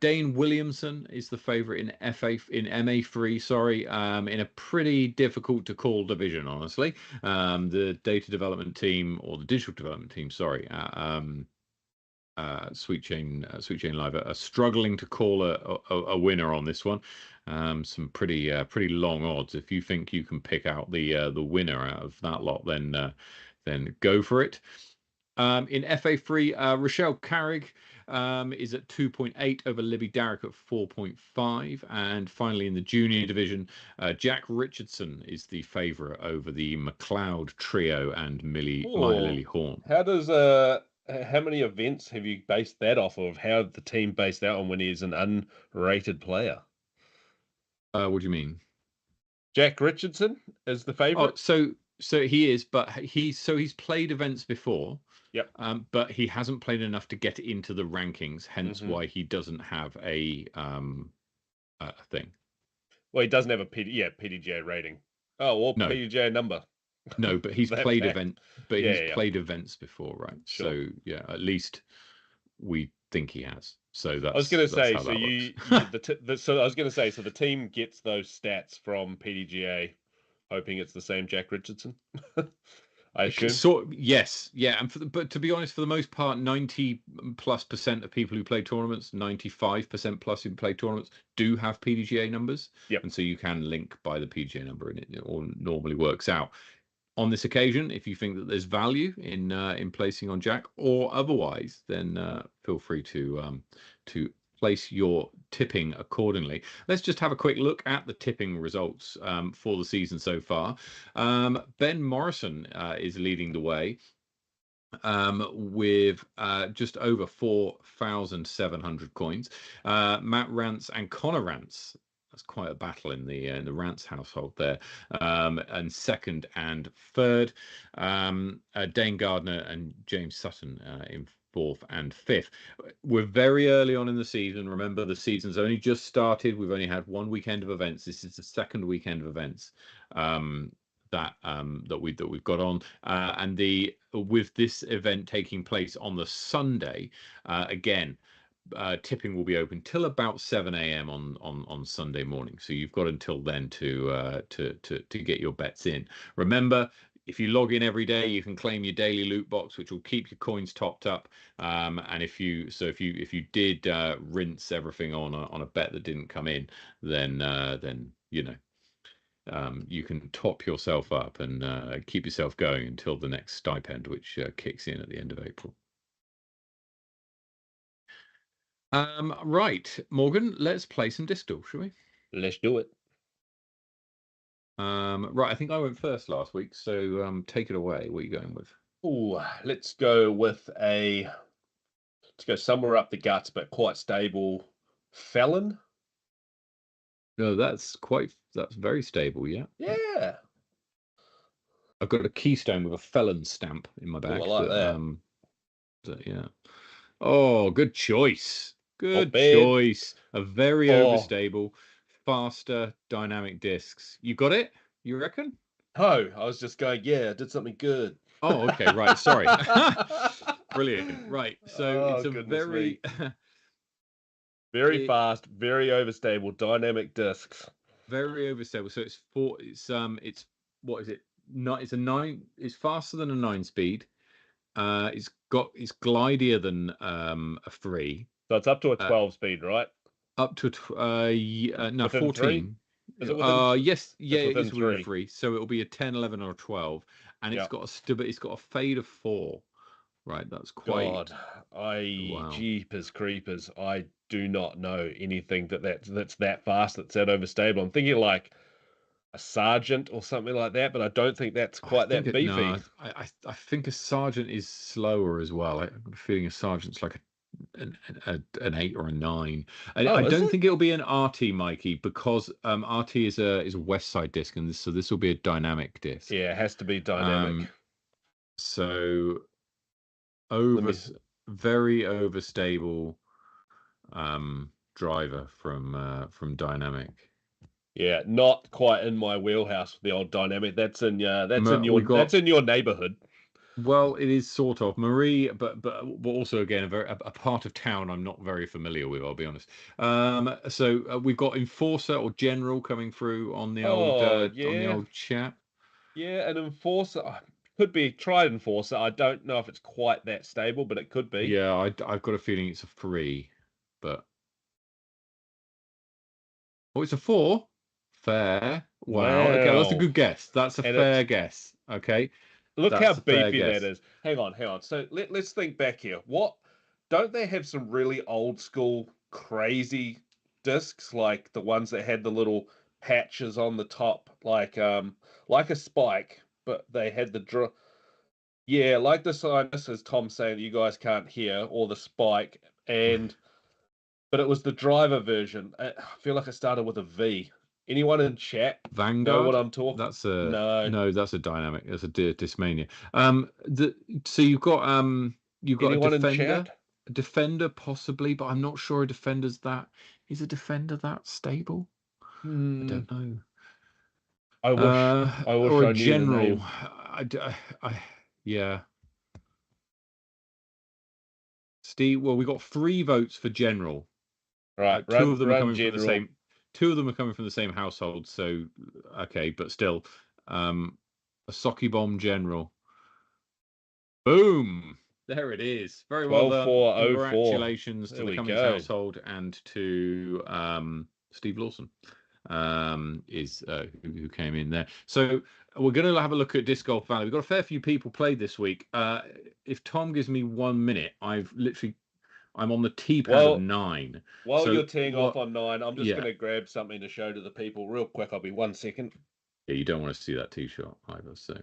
Dane Williamson is the favourite in MA3. Sorry, in a pretty difficult to call division, honestly. The data development team, or the digital development team, sorry. Sweet Chain Live are struggling to call a winner on this one. Some pretty long odds. If you think you can pick out the winner out of that lot, then go for it. In FA3, Rochelle Carrig is at 2.8 over Libby Darrick at 4.5. And finally, in the junior division, Jack Richardson is the favourite over the McLeod trio and Maya Lily Horn. How many events have you based that off of? How did the team base that on when he's an unrated player? What do you mean? Jack Richardson is the favourite? Oh, so he is, but he's played events before. Yep. But he hasn't played enough to get into the rankings, hence why he doesn't have a thing. Well, he doesn't have a PDGA rating. Oh, or no. PDGA number. No, but he's played played events before, right? Sure. So yeah, at least we think he has. So that's. I was going to say, so so the team gets those stats from PDGA, hoping it's the same Jack Richardson. I assume. Yes, yeah, and but to be honest, for the most part, 90+% of people who play tournaments, 95% plus who play tournaments, do have PDGA numbers. Yep. And so you can link by the PDGA number, and it all normally works out. On this occasion, if you think that there's value in placing on Jack or otherwise, then feel free to place your tipping accordingly. Let's just have a quick look at the tipping results for the season so far. Ben Morrison is leading the way with just over 4,700 coins. Matt Rance and Connor Rance. That's quite a battle in the Rance household there. And 2nd and 3rd, Dane Gardner and James Sutton in 4th and 5th. We're very early on in the season. Remember, the season's only just started. We've only had 1 weekend of events. This is the 2nd weekend of events that we've got on. And with this event taking place on the Sunday, again. Tipping will be open till about 7 a.m. on Sunday morning, so you've got until then to get your bets in. Remember, if you log in every day, you can claim your daily loot box, which will keep your coins topped up. And if you did rinse everything on a bet that didn't come in, then you know. You can top yourself up and keep yourself going until the next stipend, which kicks in at the end of April. Right, Morgan, let's play some disc golf, shall we? Let's do it. Right, I think I went first last week, so take it away. What are you going with? Let's go somewhere up the guts, but quite stable. Felon. No, that's very stable. Yeah. Yeah. I've got a keystone with a felon stamp in my bag. I like that. Yeah. Oh, good choice. Good bad. choice. A very overstable, faster dynamic discs. You got it? You reckon? Oh, I was just going, yeah, I did something good. Oh, okay, right. Sorry. Brilliant. Right. So it's a goodness very very fast, very overstable, dynamic discs. very overstable. So it's what is it? It's a 9. It's faster than a 9-speed. It's glidier than a 3. So it's up to a 12 speed, right? Up to no, within 14. 3? Is it within? Yes, yeah, it's within it is within 3. 3. So it'll be a 10, 11, or a 12, and it's got a fade of 4. Right, that's quite. God, jeepers creepers! I do not know anything that's that fast, that's that overstable. I'm thinking like a sergeant or something like that, but I don't think that's quite that beefy. No, I think a sergeant is slower as well. I've got a feeling a sergeant's like an 8 or a 9. I don't think it'll be an RT, Mikey, because RT is a West Side disc, and so this will be a dynamic disc. Yeah, it has to be dynamic. So very overstable driver from dynamic. Yeah, not quite in my wheelhouse. The old dynamic. That's in your neighborhood. Well, it is sort of Marie, but also again a part of town I'm not very familiar with. I'll be honest. So we've got Enforcer or General coming through on the on the old chat. Yeah, an Enforcer could be tried Enforcer. I don't know if it's quite that stable, but it could be. Yeah, I've got a feeling it's a 3, but it's a 4. Fair. Wow. Okay, that's a good guess. That's a fair guess. Okay. Look how beefy that is. Hang on. So let's think back here. Don't they have some really old school crazy discs, like the ones that had the little patches on the top, like a spike, but they had the yeah, like the sign. This is Tom saying that you guys can't hear, or the spike, but it was the driver version. I feel like it started with a V. Anyone in chat Vanguard? know what I'm talking? That's no, that's a dynamic. That's a Discmania. So you've got anyone a Defender. In chat? A Defender possibly, but I'm not sure a Defender's that. Is a Defender that stable? I don't know. I wish or I a knew General. the name. Yeah. Steve, well, we got 3 votes for General. Right, 2 of them are coming General. from the same. 2 of them are coming from the same household, so okay, but still, a Socky Bomb General. Boom! There it is. Very well done. Congratulations to the Cummings household and to Steve Lawson, who came in there. So we're going to have a look at Disc Golf Valley. We've got a fair few people played this week. If Tom gives me 1 minute, I'm on the tee pad of 9. While you're teeing off on 9, I'm just going to grab something to show to the people real quick. I'll be 1 second. Yeah, you don't want to see that tee shot either, so.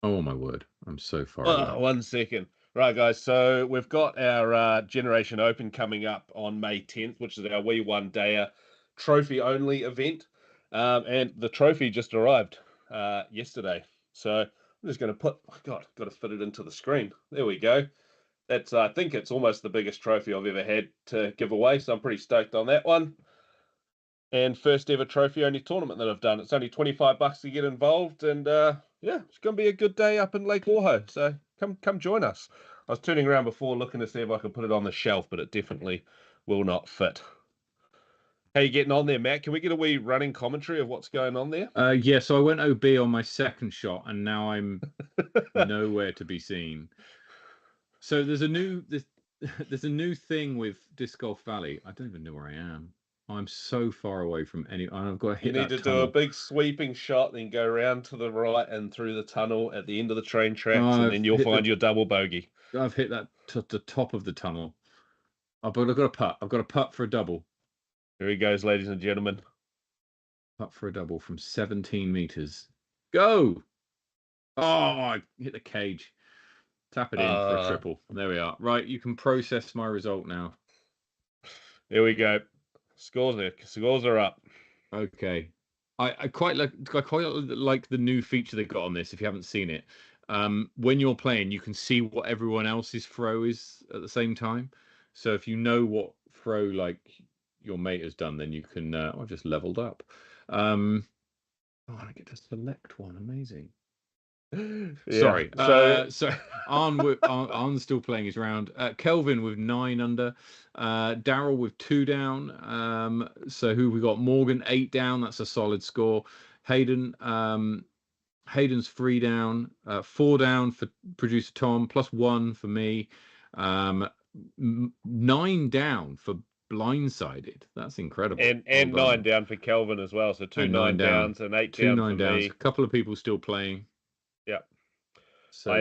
Oh my word, I'm so far away. 1 second. Right, guys, so we've got our Generation Open coming up on May 10th, which is our Wee One Dayer trophy-only event. And the trophy just arrived yesterday. So I'm just going to got to fit it into the screen. There we go. That's, I think it's almost the biggest trophy I've ever had to give away, so I'm pretty stoked on that one. And first ever trophy only tournament that I've done. It's only $25 to get involved, and yeah, it's going to be a good day up in Lake Wauho. So come join us. I was turning around before looking to see if I could put it on the shelf, but it definitely will not fit. How you getting on there, Matt? Can we get a wee running commentary of what's going on there? Yeah, so I went OB on my second shot, and now I'm nowhere to be seen. So there's a new thing with Disc Golf Valley. I don't even know where I am. I'm so far away from any. I've got to hit that tunnel. You need to do a big sweeping shot, then go around to the right and through the tunnel at the end of the train tracks, and then you'll find your double bogey. I've hit that to the top of the tunnel. Oh, but I've got a putt. I've got a putt for a double. Here he goes, ladies and gentlemen. Putt for a double from 17 meters. Go! Oh, I hit the cage. Tap it in for a triple. There we are. Right, you can process my result now. There we go. Scores are up. Okay. I quite like the new feature they got on this. If you haven't seen it, when you're playing, you can see what everyone else's throw is at the same time. So if you know what throw like your mate has done, then you can. I've just leveled up. I get to select one. Amazing. Sorry. So Arn's still playing his round. Kelvin with 9 under. Daryl with 2 down. So who we got? Morgan 8 down. That's a solid score. Hayden's 3 down. 4 down for producer Tom. +1 for me. 9 down for Blindsided. That's incredible. And 9 down for Kelvin as well. So 2 9 downs and 8 down for me. A couple of people still playing. Yeah. So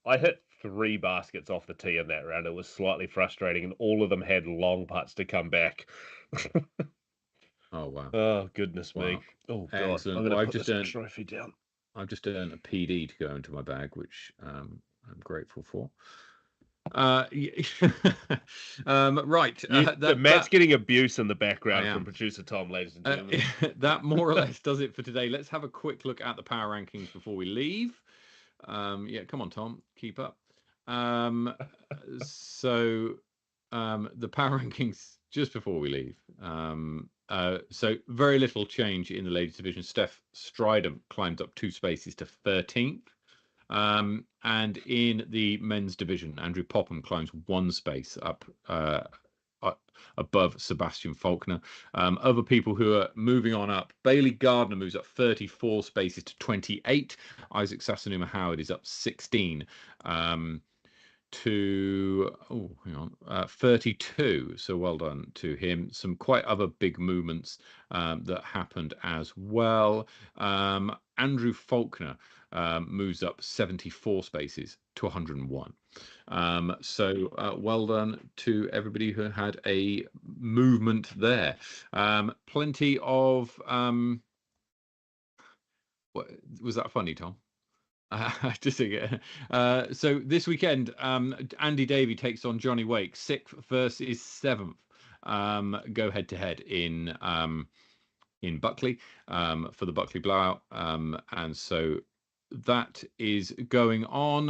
I hit 3 baskets off the tee in that round. It was slightly frustrating, and all of them had long putts to come back. Oh wow! Oh goodness me! Oh god! Excellent. I'm going to put this trophy down. I've just earned a PD to go into my bag, which I'm grateful for. Right. Matt's getting abuse in the background from producer Tom, ladies and gentlemen. That more or less does it for today. Let's have a quick look at the power rankings before we leave. Yeah, come on, Tom, keep up. So the power rankings just before we leave. So very little change in the ladies division. Steph Stridham climbed up 2 spaces to 13th. And in the men's division, Andrew Popham climbs 1 space up above Sebastian Faulkner. Other people who are moving on up, Bailey Gardner moves up 34 spaces to 28. Isaac Sassanuma Howard is up 16 to 32. So well done to him. Some quite other big movements that happened as well. Andrew Faulkner moves up 74 spaces to 101. So well done to everybody who had a movement there. Plenty of was that funny, Tom? Just again. So this weekend, Andy Davey takes on Johnny Wake. 6th versus 7th. Go head to head in Buckley for the Buckley Blowout. And so that is going on.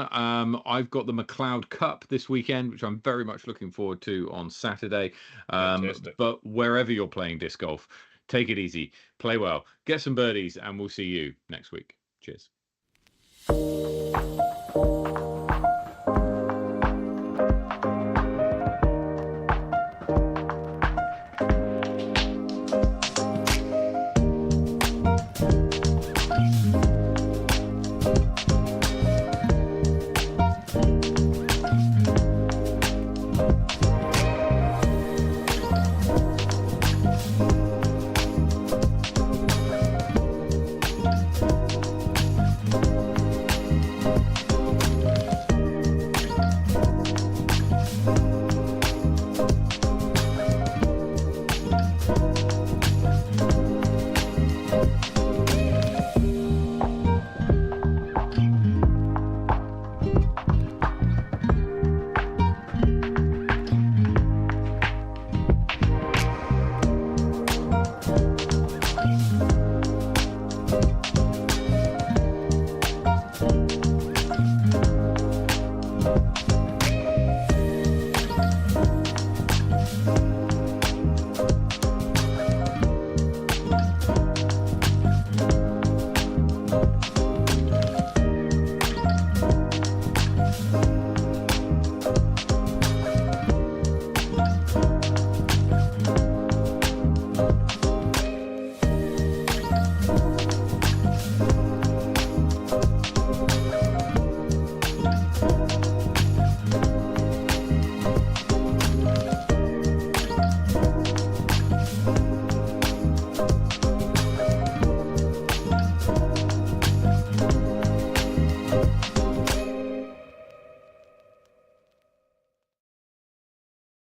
I've got the McLeod Cup this weekend, which I'm very much looking forward to on Saturday. But wherever you're playing disc golf, take it easy, play well, get some birdies, and we'll see you next week. Cheers.